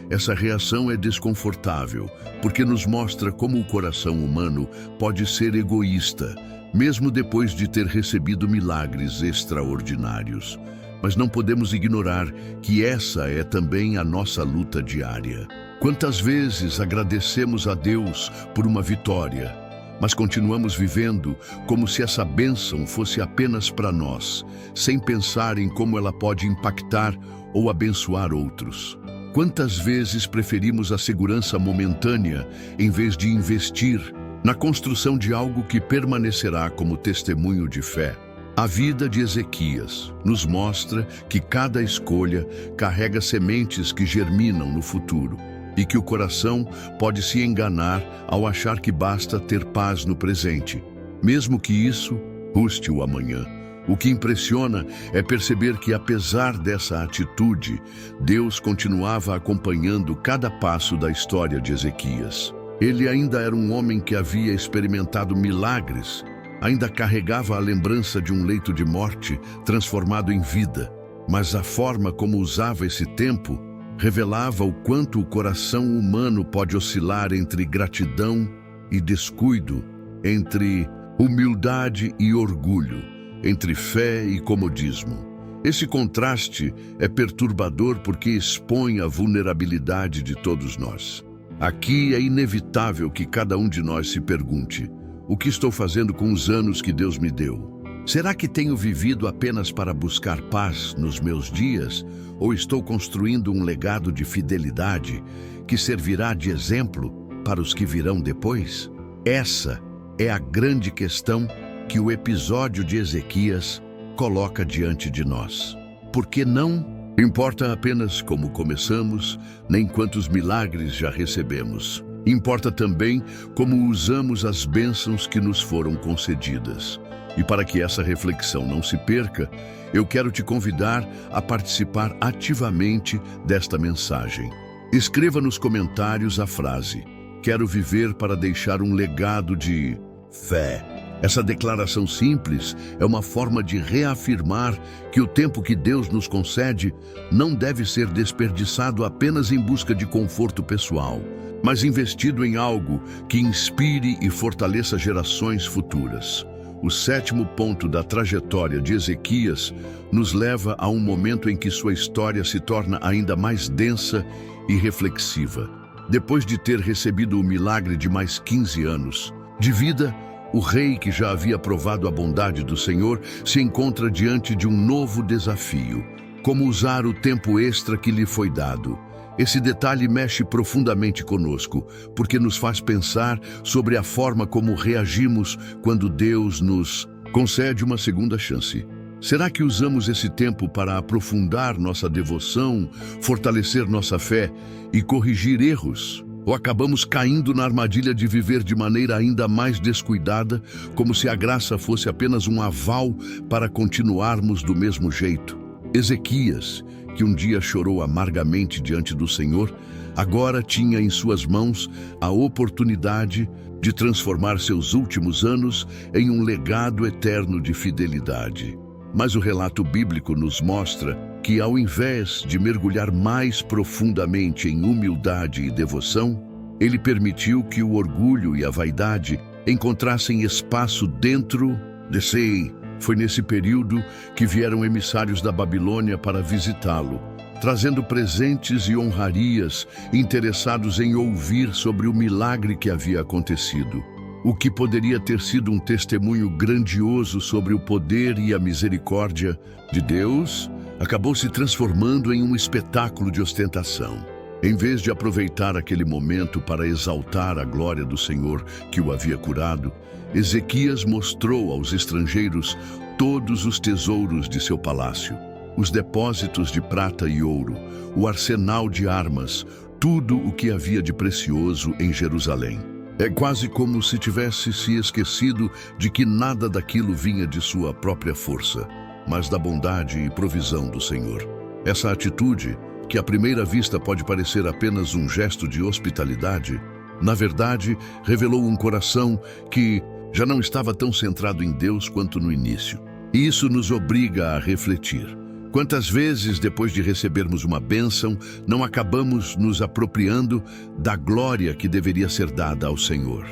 Essa reação é desconfortável, porque nos mostra como o coração humano pode ser egoísta, mesmo depois de ter recebido milagres extraordinários. Mas não podemos ignorar que essa é também a nossa luta diária. Quantas vezes agradecemos a Deus por uma vitória, mas continuamos vivendo como se essa bênção fosse apenas para nós, sem pensar em como ela pode impactar ou abençoar outros. Quantas vezes preferimos a segurança momentânea em vez de investir na construção de algo que permanecerá como testemunho de fé? A vida de Ezequias nos mostra que cada escolha carrega sementes que germinam no futuro. e que o coração pode se enganar ao achar que basta ter paz no presente, mesmo que isso custe o amanhã. O que impressiona é perceber que, apesar dessa atitude, Deus continuava acompanhando cada passo da história de Ezequias. Ele ainda era um homem que havia experimentado milagres, ainda carregava a lembrança de um leito de morte transformado em vida, mas a forma como usava esse tempo revelava o quanto o coração humano pode oscilar entre gratidão e descuido, entre humildade e orgulho, entre fé e comodismo. Esse contraste é perturbador porque expõe a vulnerabilidade de todos nós. Aqui é inevitável que cada um de nós se pergunte: o que estou fazendo com os anos que Deus me deu? Será que tenho vivido apenas para buscar paz nos meus dias? Ou estou construindo um legado de fidelidade que servirá de exemplo para os que virão depois? Essa é a grande questão que o episódio de Ezequias coloca diante de nós. Porque não importa apenas como começamos, nem quantos milagres já recebemos. Importa também como usamos as bênçãos que nos foram concedidas. E para que essa reflexão não se perca, eu quero te convidar a participar ativamente desta mensagem. Escreva nos comentários a frase: quero viver para deixar um legado de fé. Essa declaração simples é uma forma de reafirmar que o tempo que Deus nos concede não deve ser desperdiçado apenas em busca de conforto pessoal, mas investido em algo que inspire e fortaleça gerações futuras. O sétimo ponto da trajetória de Ezequias nos leva a um momento em que sua história se torna ainda mais densa e reflexiva. Depois de ter recebido o milagre de mais 15 anos de vida, o rei, que já havia provado a bondade do Senhor, se encontra diante de um novo desafio: como usar o tempo extra que lhe foi dado. Esse detalhe mexe profundamente conosco, porque nos faz pensar sobre a forma como reagimos quando Deus nos concede uma segunda chance. Será que usamos esse tempo para aprofundar nossa devoção, fortalecer nossa fé e corrigir erros? Ou acabamos caindo na armadilha de viver de maneira ainda mais descuidada, como se a graça fosse apenas um aval para continuarmos do mesmo jeito? Ezequias, que um dia chorou amargamente diante do Senhor, agora tinha em suas mãos a oportunidade de transformar seus últimos anos em um legado eterno de fidelidade. Mas o relato bíblico nos mostra que, ao invés de mergulhar mais profundamente em humildade e devoção, ele permitiu que o orgulho e a vaidade encontrassem espaço dentro de si. Foi nesse período que vieram emissários da Babilônia para visitá-lo, trazendo presentes e honrarias, interessados em ouvir sobre o milagre que havia acontecido. O que poderia ter sido um testemunho grandioso sobre o poder e a misericórdia de Deus, acabou se transformando em um espetáculo de ostentação. Em vez de aproveitar aquele momento para exaltar a glória do Senhor que o havia curado, Ezequias mostrou aos estrangeiros todos os tesouros de seu palácio, os depósitos de prata e ouro, o arsenal de armas, tudo o que havia de precioso em Jerusalém. É quase como se tivesse se esquecido de que nada daquilo vinha de sua própria força, mas da bondade e provisão do Senhor. Essa atitude, que à primeira vista pode parecer apenas um gesto de hospitalidade, na verdade, revelou um coração que já não estava tão centrado em Deus quanto no início. E isso nos obriga a refletir. Quantas vezes, depois de recebermos uma bênção, não acabamos nos apropriando da glória que deveria ser dada ao Senhor?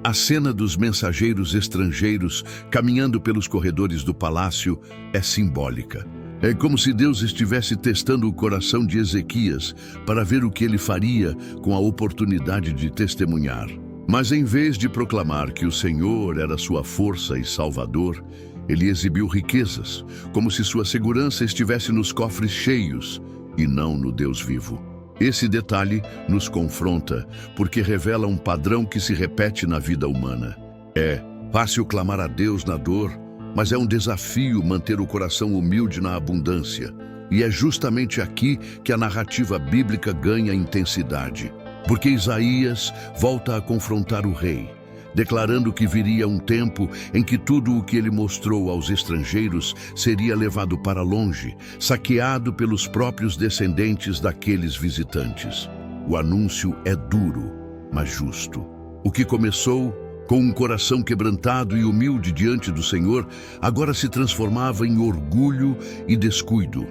A cena dos mensageiros estrangeiros caminhando pelos corredores do palácio é simbólica. É como se Deus estivesse testando o coração de Ezequias para ver o que ele faria com a oportunidade de testemunhar. Mas em vez de proclamar que o Senhor era sua força e salvador, ele exibiu riquezas, como se sua segurança estivesse nos cofres cheios e não no Deus vivo. Esse detalhe nos confronta, porque revela um padrão que se repete na vida humana. É fácil clamar a Deus na dor, mas é um desafio manter o coração humilde na abundância. E é justamente aqui que a narrativa bíblica ganha intensidade. Porque Isaías volta a confrontar o rei, declarando que viria um tempo em que tudo o que ele mostrou aos estrangeiros seria levado para longe, saqueado pelos próprios descendentes daqueles visitantes. O anúncio é duro, mas justo. O que começou com um coração quebrantado e humilde diante do Senhor, agora se transformava em orgulho e descuido,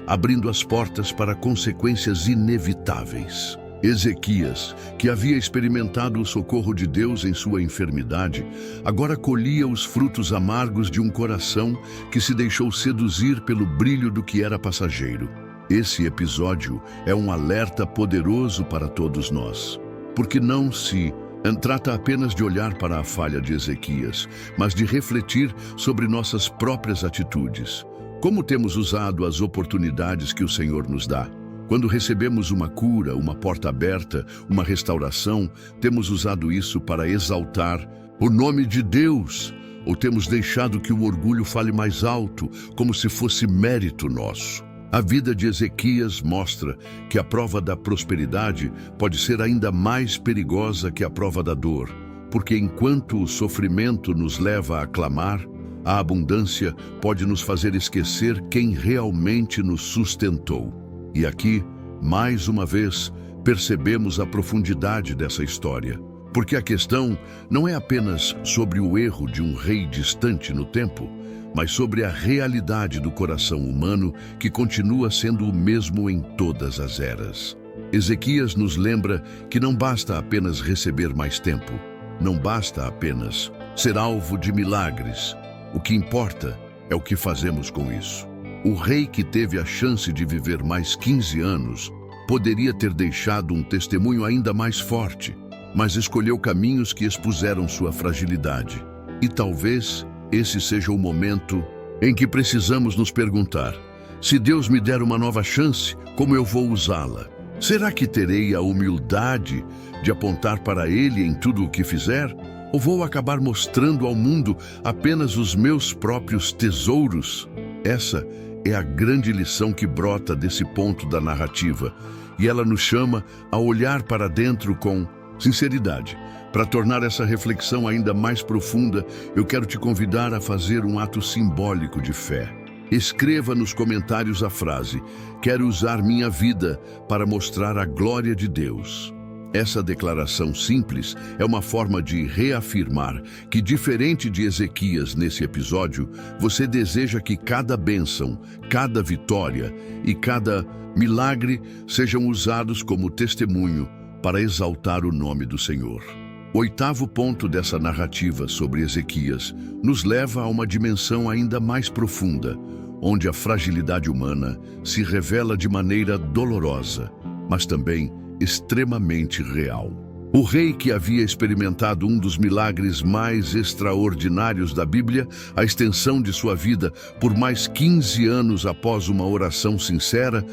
abrindo as portas para consequências inevitáveis. Ezequias, que havia experimentado o socorro de Deus em sua enfermidade, agora colhia os frutos amargos de um coração que se deixou seduzir pelo brilho do que era passageiro. Esse episódio é um alerta poderoso para todos nós, porque não se trata apenas de olhar para a falha de Ezequias, mas de refletir sobre nossas próprias atitudes. Como temos usado as oportunidades que o Senhor nos dá? Quando recebemos uma cura, uma porta aberta, uma restauração, temos usado isso para exaltar o nome de Deus, ou temos deixado que o orgulho fale mais alto, como se fosse mérito nosso? A vida de Ezequias mostra que a prova da prosperidade pode ser ainda mais perigosa que a prova da dor, porque enquanto o sofrimento nos leva a clamar, a abundância pode nos fazer esquecer quem realmente nos sustentou. E aqui, mais uma vez, percebemos a profundidade dessa história. Porque a questão não é apenas sobre o erro de um rei distante no tempo, mas sobre a realidade do coração humano que continua sendo o mesmo em todas as eras. Ezequias nos lembra que não basta apenas receber mais tempo, não basta apenas ser alvo de milagres. O que importa é o que fazemos com isso. O rei que teve a chance de viver mais 15 anos poderia ter deixado um testemunho ainda mais forte, mas escolheu caminhos que expuseram sua fragilidade. E talvez esse seja o momento em que precisamos nos perguntar: se Deus me der uma nova chance, como eu vou usá-la? Será que terei a humildade de apontar para Ele em tudo o que fizer? Ou vou acabar mostrando ao mundo apenas os meus próprios tesouros? Essa é a grande lição que brota desse ponto da narrativa, e ela nos chama a olhar para dentro com sinceridade. Para tornar essa reflexão ainda mais profunda, eu quero te convidar a fazer um ato simbólico de fé. Escreva nos comentários a frase: quero usar minha vida para mostrar a glória de Deus. Essa declaração simples é uma forma de reafirmar que, diferente de Ezequias nesse episódio, você deseja que cada bênção, cada vitória e cada milagre sejam usados como testemunho para exaltar o nome do Senhor. O oitavo ponto dessa narrativa sobre Ezequias nos leva a uma dimensão ainda mais profunda, onde a fragilidade humana se revela de maneira dolorosa, mas também extremamente real. O rei que havia experimentado um dos milagres mais extraordinários da Bíblia, a extensão de sua vida por mais 15 anos após uma oração sincera,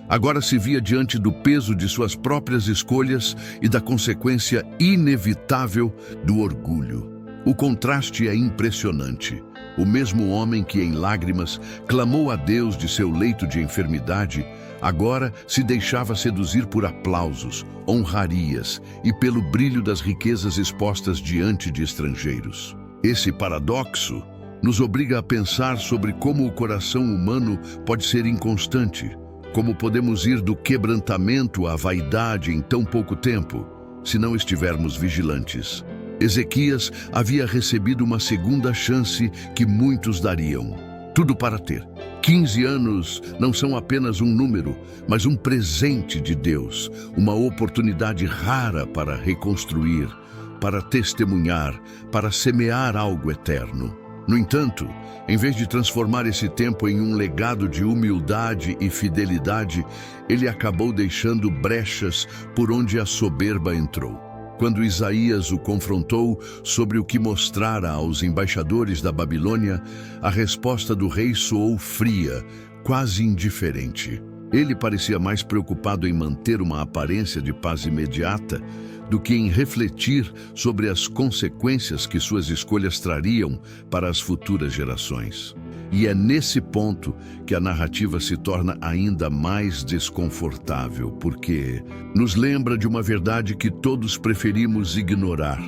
agora se via diante do peso de suas próprias escolhas e da consequência inevitável do orgulho. O contraste é impressionante. O mesmo homem que, em lágrimas, clamou a Deus de seu leito de enfermidade, agora se deixava seduzir por aplausos, honrarias e pelo brilho das riquezas expostas diante de estrangeiros. Esse paradoxo nos obriga a pensar sobre como o coração humano pode ser inconstante, como podemos ir do quebrantamento à vaidade em tão pouco tempo, se não estivermos vigilantes. Ezequias havia recebido uma segunda chance que muitos dariam. Tudo para ter. 15 anos não são apenas um número, mas um presente de Deus, uma oportunidade rara para reconstruir, para testemunhar, para semear algo eterno. No entanto, em vez de transformar esse tempo em um legado de humildade e fidelidade, ele acabou deixando brechas por onde a soberba entrou. Quando Isaías o confrontou sobre o que mostrara aos embaixadores da Babilônia, a resposta do rei soou fria, quase indiferente. Ele parecia mais preocupado em manter uma aparência de paz imediata do que em refletir sobre as consequências que suas escolhas trariam para as futuras gerações. E é nesse ponto que a narrativa se torna ainda mais desconfortável, porque nos lembra de uma verdade que todos preferimos ignorar.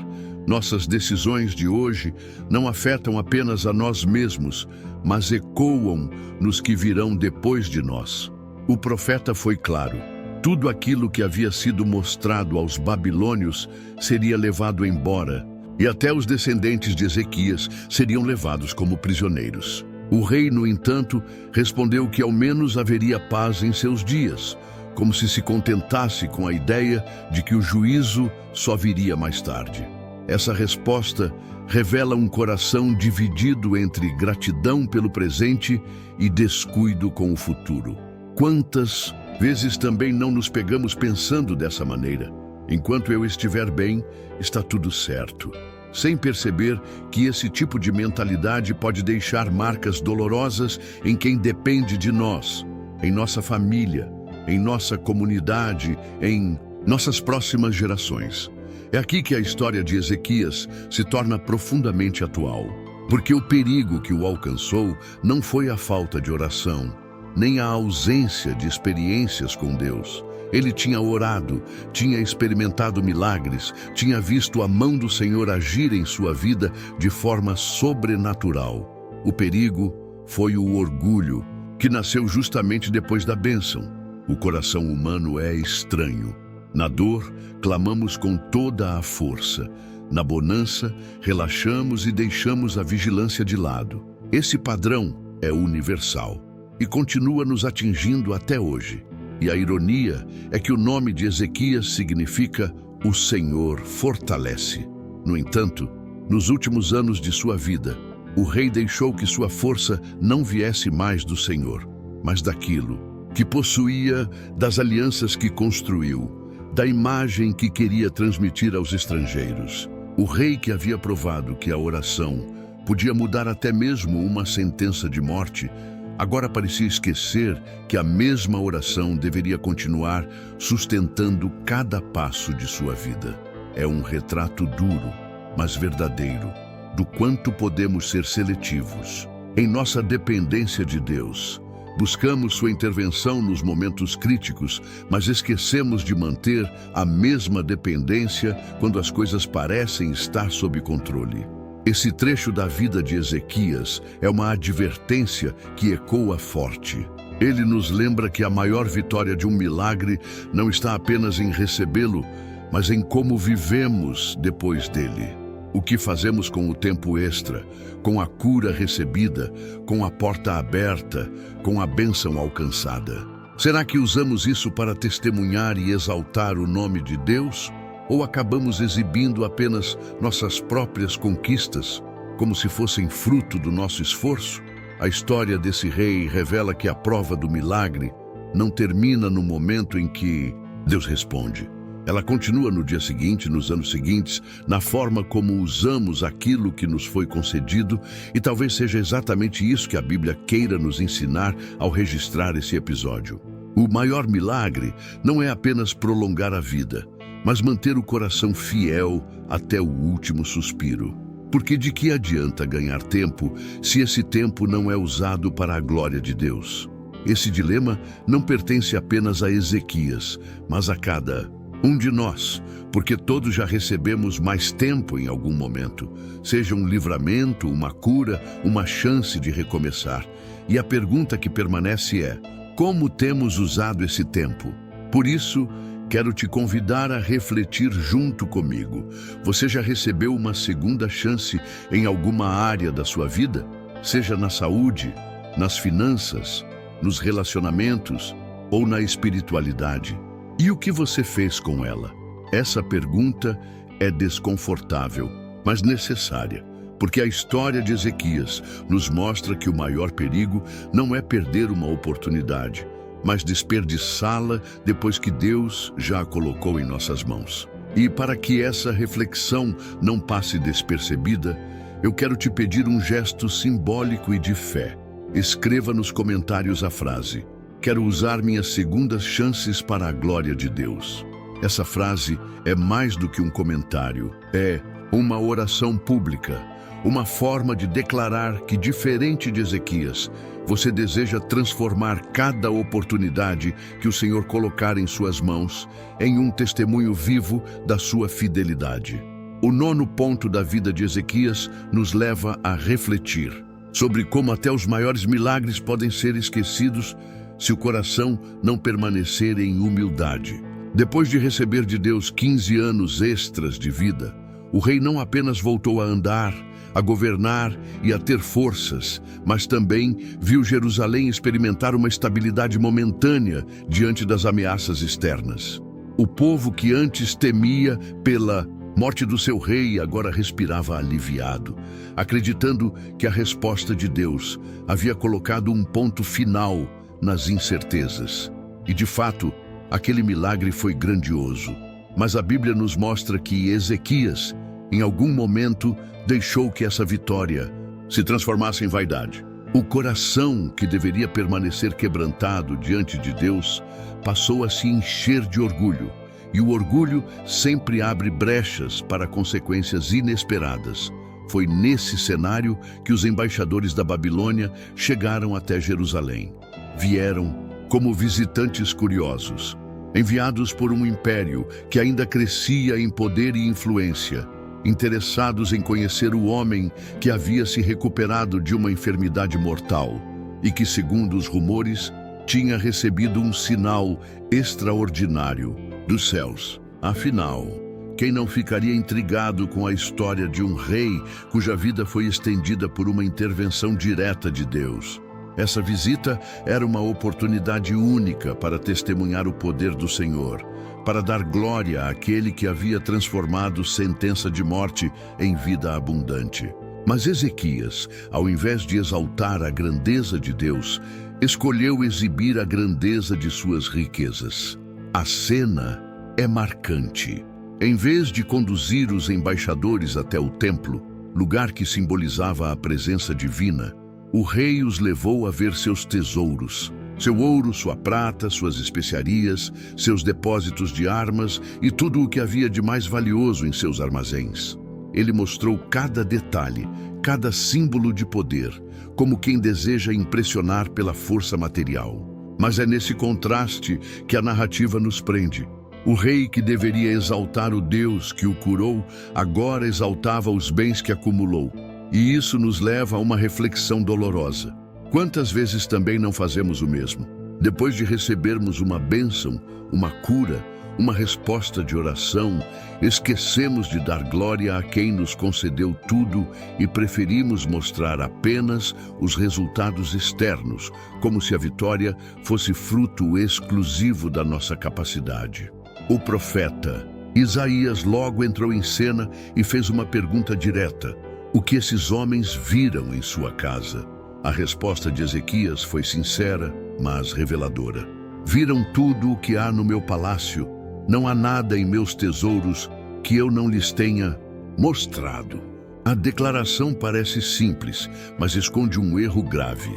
Nossas decisões de hoje não afetam apenas a nós mesmos, mas ecoam nos que virão depois de nós. O profeta foi claro: tudo aquilo que havia sido mostrado aos babilônios seria levado embora, e até os descendentes de Ezequias seriam levados como prisioneiros. O rei, no entanto, respondeu que ao menos haveria paz em seus dias, como se contentasse com a ideia de que o juízo só viria mais tarde. Essa resposta revela um coração dividido entre gratidão pelo presente e descuido com o futuro. Quantas vezes também não nos pegamos pensando dessa maneira? Enquanto eu estiver bem, está tudo certo, sem perceber que esse tipo de mentalidade pode deixar marcas dolorosas em quem depende de nós, em nossa família, em nossa comunidade, em nossas próximas gerações. É aqui que a história de Ezequias se torna profundamente atual, porque o perigo que o alcançou não foi a falta de oração, nem a ausência de experiências com Deus. Ele tinha orado, tinha experimentado milagres, tinha visto a mão do Senhor agir em sua vida de forma sobrenatural. O perigo foi o orgulho, que nasceu justamente depois da bênção. O coração humano é estranho. Na dor, clamamos com toda a força. Na bonança, relaxamos e deixamos a vigilância de lado. Esse padrão é universal e continua nos atingindo até hoje. E a ironia é que o nome de Ezequias significa "o Senhor fortalece". No entanto, nos últimos anos de sua vida, o rei deixou que sua força não viesse mais do Senhor, mas daquilo que possuía, das alianças que construiu, da imagem que queria transmitir aos estrangeiros. O rei, que havia provado que a oração podia mudar até mesmo uma sentença de morte, agora parecia esquecer que a mesma oração deveria continuar sustentando cada passo de sua vida. É um retrato duro, mas verdadeiro, do quanto podemos ser seletivos em nossa dependência de Deus. Buscamos sua intervenção nos momentos críticos, mas esquecemos de manter a mesma dependência quando as coisas parecem estar sob controle. Esse trecho da vida de Ezequias é uma advertência que ecoa forte. Ele nos lembra que a maior vitória de um milagre não está apenas em recebê-lo, mas em como vivemos depois dele. O que fazemos com o tempo extra, com a cura recebida, com a porta aberta, com a bênção alcançada? Será que usamos isso para testemunhar e exaltar o nome de Deus? Ou acabamos exibindo apenas nossas próprias conquistas, como se fossem fruto do nosso esforço? A história desse rei revela que a prova do milagre não termina no momento em que Deus responde. Ela continua no dia seguinte, nos anos seguintes, na forma como usamos aquilo que nos foi concedido, e talvez seja exatamente isso que a Bíblia queira nos ensinar ao registrar esse episódio. O maior milagre não é apenas prolongar a vida, mas manter o coração fiel até o último suspiro. Porque de que adianta ganhar tempo se esse tempo não é usado para a glória de Deus? Esse dilema não pertence apenas a Ezequias, mas a cada um de nós, porque todos já recebemos mais tempo em algum momento, seja um livramento, uma cura, uma chance de recomeçar. E a pergunta que permanece é: como temos usado esse tempo? Por isso, quero te convidar a refletir junto comigo. Você já recebeu uma segunda chance em alguma área da sua vida? Seja na saúde, nas finanças, nos relacionamentos ou na espiritualidade? E o que você fez com ela? Essa pergunta é desconfortável, mas necessária, porque a história de Ezequias nos mostra que o maior perigo não é perder uma oportunidade, mas desperdiçá-la depois que Deus já a colocou em nossas mãos. E para que essa reflexão não passe despercebida, eu quero te pedir um gesto simbólico e de fé. Escreva nos comentários a frase: "Quero usar minhas segundas chances para a glória de Deus". Essa frase é mais do que um comentário, é uma oração pública, uma forma de declarar que, diferente de Ezequias, você deseja transformar cada oportunidade que o Senhor colocar em suas mãos em um testemunho vivo da sua fidelidade. O 9º ponto da vida de Ezequias nos leva a refletir sobre como até os maiores milagres podem ser esquecidos se o coração não permanecer em humildade. Depois de receber de Deus 15 anos extras de vida, o rei não apenas voltou a andar, a governar e a ter forças, mas também viu Jerusalém experimentar uma estabilidade momentânea diante das ameaças externas. O povo que antes temia pela morte do seu rei agora respirava aliviado, acreditando que a resposta de Deus havia colocado um ponto final nas incertezas. E de fato, aquele milagre foi grandioso. Mas a Bíblia nos mostra que Ezequias, em algum momento, deixou que essa vitória se transformasse em vaidade. O coração, que deveria permanecer quebrantado diante de Deus, passou a se encher de orgulho. E o orgulho sempre abre brechas para consequências inesperadas. Foi nesse cenário que os embaixadores da Babilônia chegaram até Jerusalém. Vieram como visitantes curiosos, enviados por um império que ainda crescia em poder e influência, interessados em conhecer o homem que havia se recuperado de uma enfermidade mortal e que, segundo os rumores, tinha recebido um sinal extraordinário dos céus. Afinal, quem não ficaria intrigado com a história de um rei cuja vida foi estendida por uma intervenção direta de Deus? Essa visita era uma oportunidade única para testemunhar o poder do Senhor, para dar glória àquele que havia transformado sentença de morte em vida abundante. Mas Ezequias, ao invés de exaltar a grandeza de Deus, escolheu exibir a grandeza de suas riquezas. A cena é marcante. Em vez de conduzir os embaixadores até o templo, lugar que simbolizava a presença divina, o rei os levou a ver seus tesouros, seu ouro, sua prata, suas especiarias, seus depósitos de armas e tudo o que havia de mais valioso em seus armazéns. Ele mostrou cada detalhe, cada símbolo de poder, como quem deseja impressionar pela força material. Mas é nesse contraste que a narrativa nos prende. O rei que deveria exaltar o Deus que o curou, agora exaltava os bens que acumulou. E isso nos leva a uma reflexão dolorosa. Quantas vezes também não fazemos o mesmo? Depois de recebermos uma bênção, uma cura, uma resposta de oração, esquecemos de dar glória a quem nos concedeu tudo e preferimos mostrar apenas os resultados externos, como se a vitória fosse fruto exclusivo da nossa capacidade. O profeta Isaías logo entrou em cena e fez uma pergunta direta: o que esses homens viram em sua casa? A resposta de Ezequias foi sincera, mas reveladora. Viram tudo o que há no meu palácio. Não há nada em meus tesouros que eu não lhes tenha mostrado. A declaração parece simples, mas esconde um erro grave.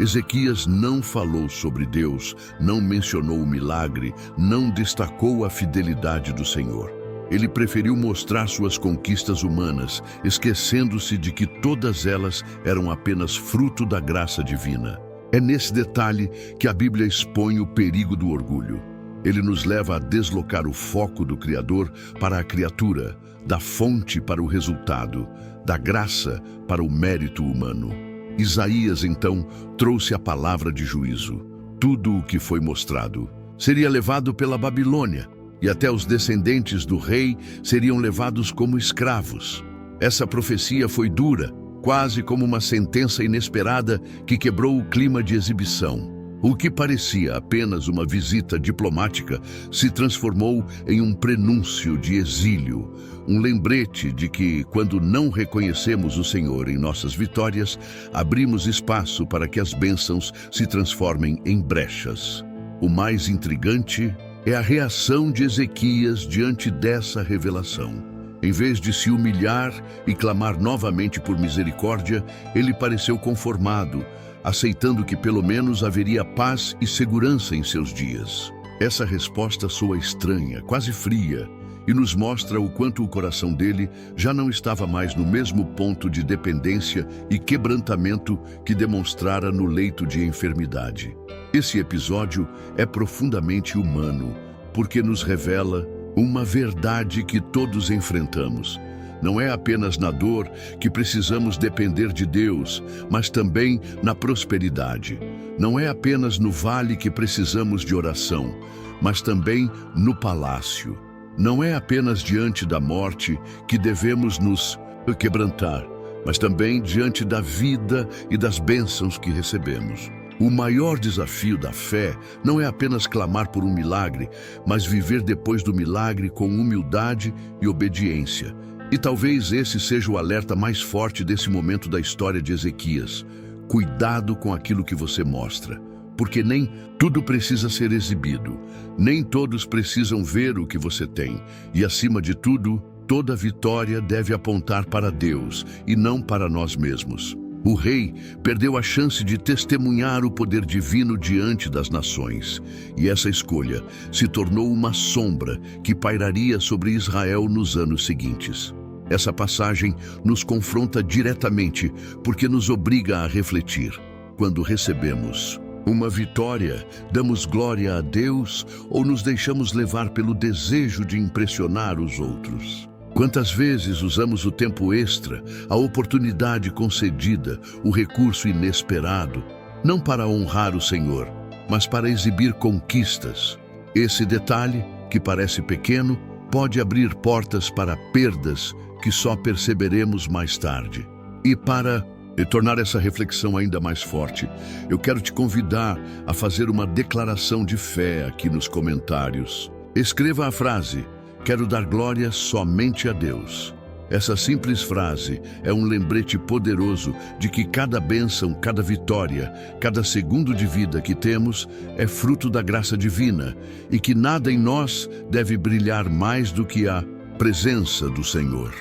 Ezequias não falou sobre Deus, não mencionou o milagre, não destacou a fidelidade do Senhor. Ele preferiu mostrar suas conquistas humanas, esquecendo-se de que todas elas eram apenas fruto da graça divina. É nesse detalhe que a Bíblia expõe o perigo do orgulho. Ele nos leva a deslocar o foco do Criador para a criatura, da fonte para o resultado, da graça para o mérito humano. Isaías, então, trouxe a palavra de juízo. Tudo o que foi mostrado seria levado pela Babilônia, e até os descendentes do rei seriam levados como escravos. Essa profecia foi dura, quase como uma sentença inesperada que quebrou o clima de exibição. O que parecia apenas uma visita diplomática se transformou em um prenúncio de exílio, um lembrete de que, quando não reconhecemos o Senhor em nossas vitórias, abrimos espaço para que as bênçãos se transformem em brechas. O mais intrigante é a reação de Ezequias diante dessa revelação. Em vez de se humilhar e clamar novamente por misericórdia, ele pareceu conformado, aceitando que pelo menos haveria paz e segurança em seus dias. Essa resposta soa estranha, quase fria, e nos mostra o quanto o coração dele já não estava mais no mesmo ponto de dependência e quebrantamento que demonstrara no leito de enfermidade. Esse episódio é profundamente humano, porque nos revela uma verdade que todos enfrentamos. Não é apenas na dor que precisamos depender de Deus, mas também na prosperidade. Não é apenas no vale que precisamos de oração, mas também no palácio. Não é apenas diante da morte que devemos nos quebrantar, mas também diante da vida e das bênçãos que recebemos. O maior desafio da fé não é apenas clamar por um milagre, mas viver depois do milagre com humildade e obediência. E talvez esse seja o alerta mais forte desse momento da história de Ezequias. Cuidado com aquilo que você mostra, porque nem tudo precisa ser exibido, nem todos precisam ver o que você tem. E acima de tudo, toda vitória deve apontar para Deus e não para nós mesmos. O rei perdeu a chance de testemunhar o poder divino diante das nações, e essa escolha se tornou uma sombra que pairaria sobre Israel nos anos seguintes. Essa passagem nos confronta diretamente porque nos obriga a refletir. Quando recebemos uma vitória, damos glória a Deus ou nos deixamos levar pelo desejo de impressionar os outros? Quantas vezes usamos o tempo extra, a oportunidade concedida, o recurso inesperado, não para honrar o Senhor, mas para exibir conquistas? Esse detalhe, que parece pequeno, pode abrir portas para perdas que só perceberemos mais tarde. E para tornar essa reflexão ainda mais forte, eu quero te convidar a fazer uma declaração de fé aqui nos comentários. Escreva a frase: "Quero dar glória somente a Deus". Essa simples frase é um lembrete poderoso de que cada bênção, cada vitória, cada segundo de vida que temos é fruto da graça divina e que nada em nós deve brilhar mais do que a presença do Senhor.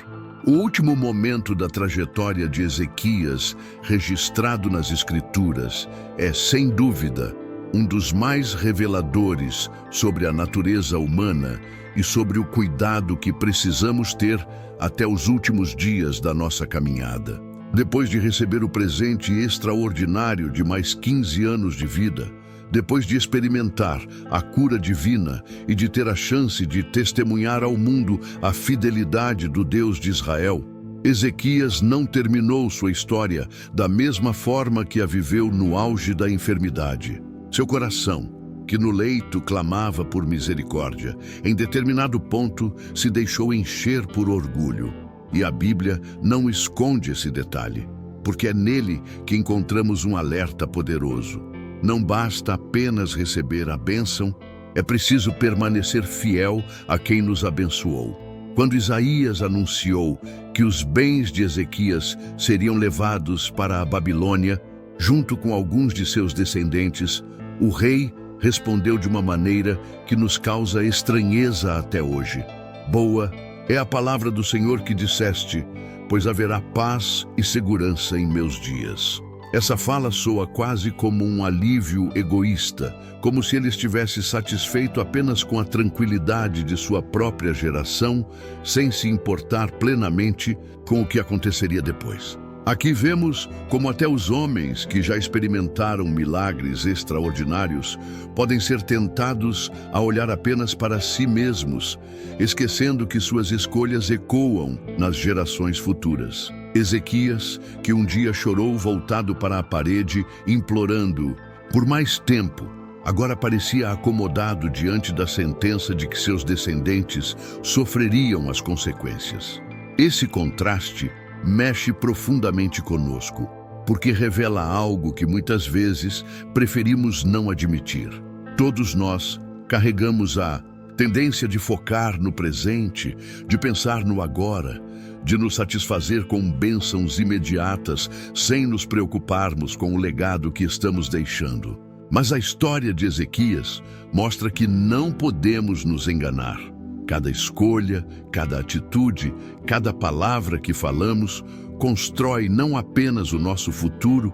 O último momento da trajetória de Ezequias, registrado nas Escrituras, é, sem dúvida, um dos mais reveladores sobre a natureza humana e sobre o cuidado que precisamos ter até os últimos dias da nossa caminhada. Depois de receber o presente extraordinário de mais 15 anos de vida, depois de experimentar a cura divina e de ter a chance de testemunhar ao mundo a fidelidade do Deus de Israel, Ezequias não terminou sua história da mesma forma que a viveu no auge da enfermidade. Seu coração, que no leito clamava por misericórdia, em determinado ponto se deixou encher por orgulho. E a Bíblia não esconde esse detalhe, porque é nele que encontramos um alerta poderoso. Não basta apenas receber a bênção, é preciso permanecer fiel a quem nos abençoou. Quando Isaías anunciou que os bens de Ezequias seriam levados para a Babilônia, junto com alguns de seus descendentes, o rei respondeu de uma maneira que nos causa estranheza até hoje. "Boa é a palavra do Senhor que disseste, pois haverá paz e segurança em meus dias." Essa fala soa quase como um alívio egoísta, como se ele estivesse satisfeito apenas com a tranquilidade de sua própria geração, sem se importar plenamente com o que aconteceria depois. Aqui vemos como até os homens que já experimentaram milagres extraordinários podem ser tentados a olhar apenas para si mesmos, esquecendo que suas escolhas ecoam nas gerações futuras. Ezequias, que um dia chorou voltado para a parede, implorando por mais tempo, agora parecia acomodado diante da sentença de que seus descendentes sofreriam as consequências. Esse contraste mexe profundamente conosco, porque revela algo que muitas vezes preferimos não admitir. Todos nós carregamos a tendência de focar no presente, de pensar no agora, de nos satisfazer com bênçãos imediatas, sem nos preocuparmos com o legado que estamos deixando. Mas a história de Ezequias mostra que não podemos nos enganar. Cada escolha, cada atitude, cada palavra que falamos constrói não apenas o nosso futuro,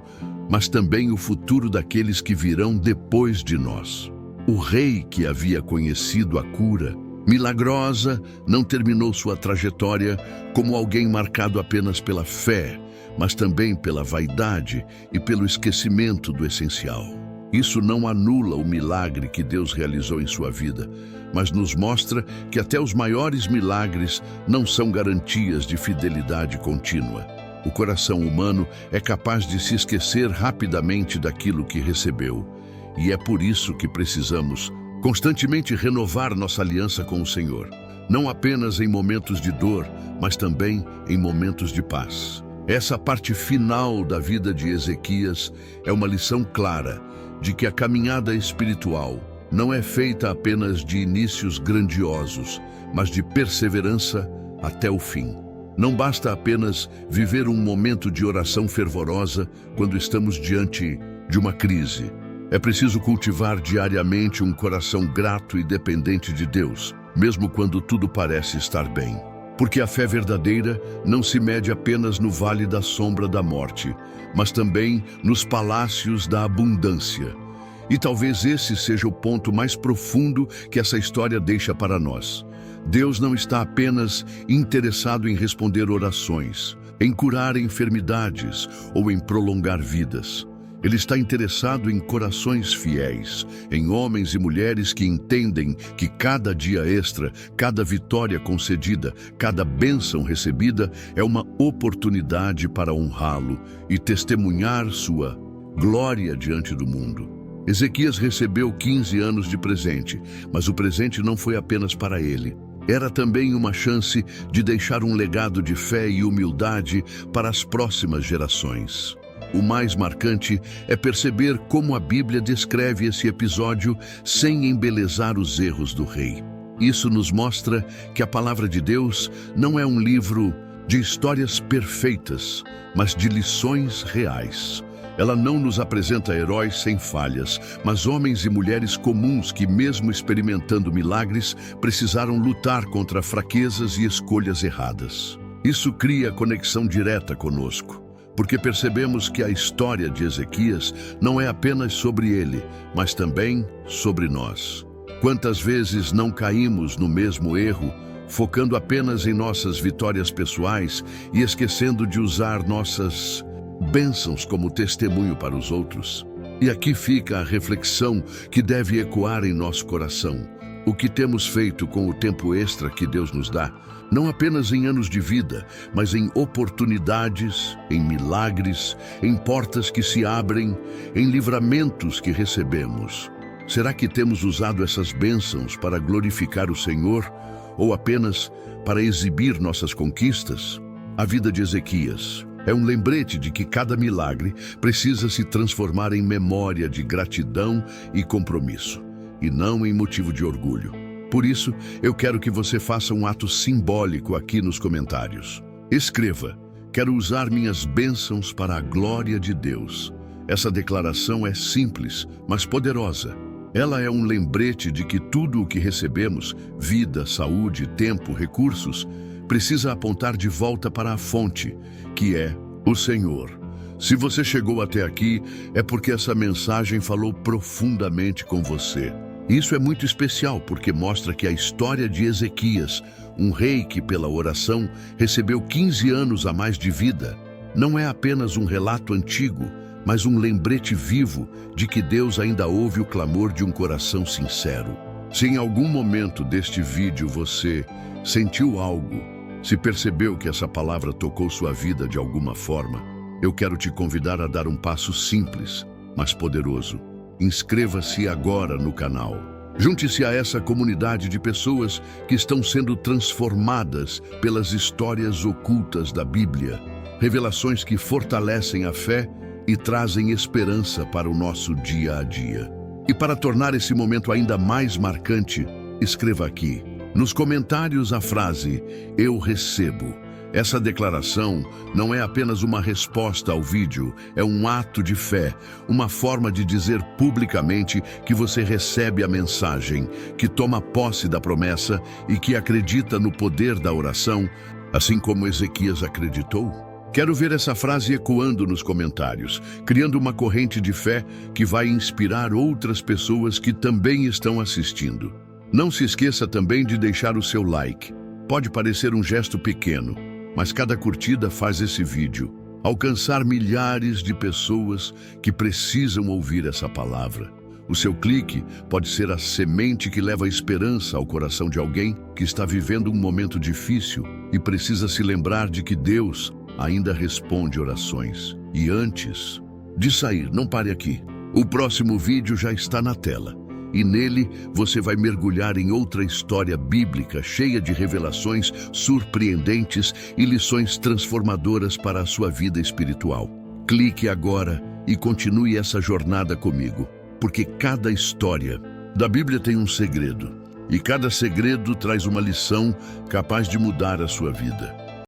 mas também o futuro daqueles que virão depois de nós. O rei que havia conhecido a cura, milagrosa, não terminou sua trajetória como alguém marcado apenas pela fé, mas também pela vaidade e pelo esquecimento do essencial. Isso não anula o milagre que Deus realizou em sua vida, mas nos mostra que até os maiores milagres não são garantias de fidelidade contínua. O coração humano é capaz de se esquecer rapidamente daquilo que recebeu, e é por isso que precisamos constantemente renovar nossa aliança com o Senhor, não apenas em momentos de dor, mas também em momentos de paz. Essa parte final da vida de Ezequias é uma lição clara de que a caminhada espiritual não é feita apenas de inícios grandiosos, mas de perseverança até o fim. Não basta apenas viver um momento de oração fervorosa quando estamos diante de uma crise. É preciso cultivar diariamente um coração grato e dependente de Deus, mesmo quando tudo parece estar bem. Porque a fé verdadeira não se mede apenas no vale da sombra da morte, mas também nos palácios da abundância. E talvez esse seja o ponto mais profundo que essa história deixa para nós. Deus não está apenas interessado em responder orações, em curar enfermidades ou em prolongar vidas. Ele está interessado em corações fiéis, em homens e mulheres que entendem que cada dia extra, cada vitória concedida, cada bênção recebida é uma oportunidade para honrá-lo e testemunhar sua glória diante do mundo. Ezequias recebeu 15 anos de presente, mas o presente não foi apenas para ele. Era também uma chance de deixar um legado de fé e humildade para as próximas gerações. O mais marcante é perceber como a Bíblia descreve esse episódio sem embelezar os erros do rei. Isso nos mostra que a palavra de Deus não é um livro de histórias perfeitas, mas de lições reais. Ela não nos apresenta heróis sem falhas, mas homens e mulheres comuns que, mesmo experimentando milagres, precisaram lutar contra fraquezas e escolhas erradas. Isso cria conexão direta conosco, porque percebemos que a história de Ezequias não é apenas sobre ele, mas também sobre nós. Quantas vezes não caímos no mesmo erro, focando apenas em nossas vitórias pessoais e esquecendo de usar nossas bênçãos como testemunho para os outros? E aqui fica a reflexão que deve ecoar em nosso coração. O que temos feito com o tempo extra que Deus nos dá, não apenas em anos de vida, mas em oportunidades, em milagres, em portas que se abrem, em livramentos que recebemos? Será que temos usado essas bênçãos para glorificar o Senhor ou apenas para exibir nossas conquistas? A vida de Ezequias é um lembrete de que cada milagre precisa se transformar em memória de gratidão e compromisso, e não em motivo de orgulho. Por isso, eu quero que você faça um ato simbólico aqui nos comentários. Escreva: quero usar minhas bênçãos para a glória de Deus. Essa declaração é simples, mas poderosa. Ela é um lembrete de que tudo o que recebemos, vida, saúde, tempo, recursos, precisa apontar de volta para a fonte, que é o Senhor. Se você chegou até aqui, é porque essa mensagem falou profundamente com você. Isso é muito especial porque mostra que a história de Ezequias, um rei que pela oração recebeu 15 anos a mais de vida, não é apenas um relato antigo, mas um lembrete vivo de que Deus ainda ouve o clamor de um coração sincero. Se em algum momento deste vídeo você sentiu algo, se percebeu que essa palavra tocou sua vida de alguma forma, eu quero te convidar a dar um passo simples, mas poderoso. Inscreva-se agora no canal. Junte-se a essa comunidade de pessoas que estão sendo transformadas pelas histórias ocultas da Bíblia, revelações que fortalecem a fé e trazem esperança para o nosso dia a dia. E para tornar esse momento ainda mais marcante, escreva aqui, nos comentários, a frase "Eu recebo". Essa declaração não é apenas uma resposta ao vídeo, é um ato de fé, uma forma de dizer publicamente que você recebe a mensagem, que toma posse da promessa e que acredita no poder da oração, assim como Ezequias acreditou. Quero ver essa frase ecoando nos comentários, criando uma corrente de fé que vai inspirar outras pessoas que também estão assistindo. Não se esqueça também de deixar o seu like. Pode parecer um gesto pequeno, mas cada curtida faz esse vídeo alcançar milhares de pessoas que precisam ouvir essa palavra. O seu clique pode ser a semente que leva a esperança ao coração de alguém que está vivendo um momento difícil e precisa se lembrar de que Deus ainda responde orações. E antes de sair, não pare aqui. O próximo vídeo já está na tela. E nele você vai mergulhar em outra história bíblica cheia de revelações surpreendentes e lições transformadoras para a sua vida espiritual. Clique agora e continue essa jornada comigo, porque cada história da Bíblia tem um segredo, e cada segredo traz uma lição capaz de mudar a sua vida.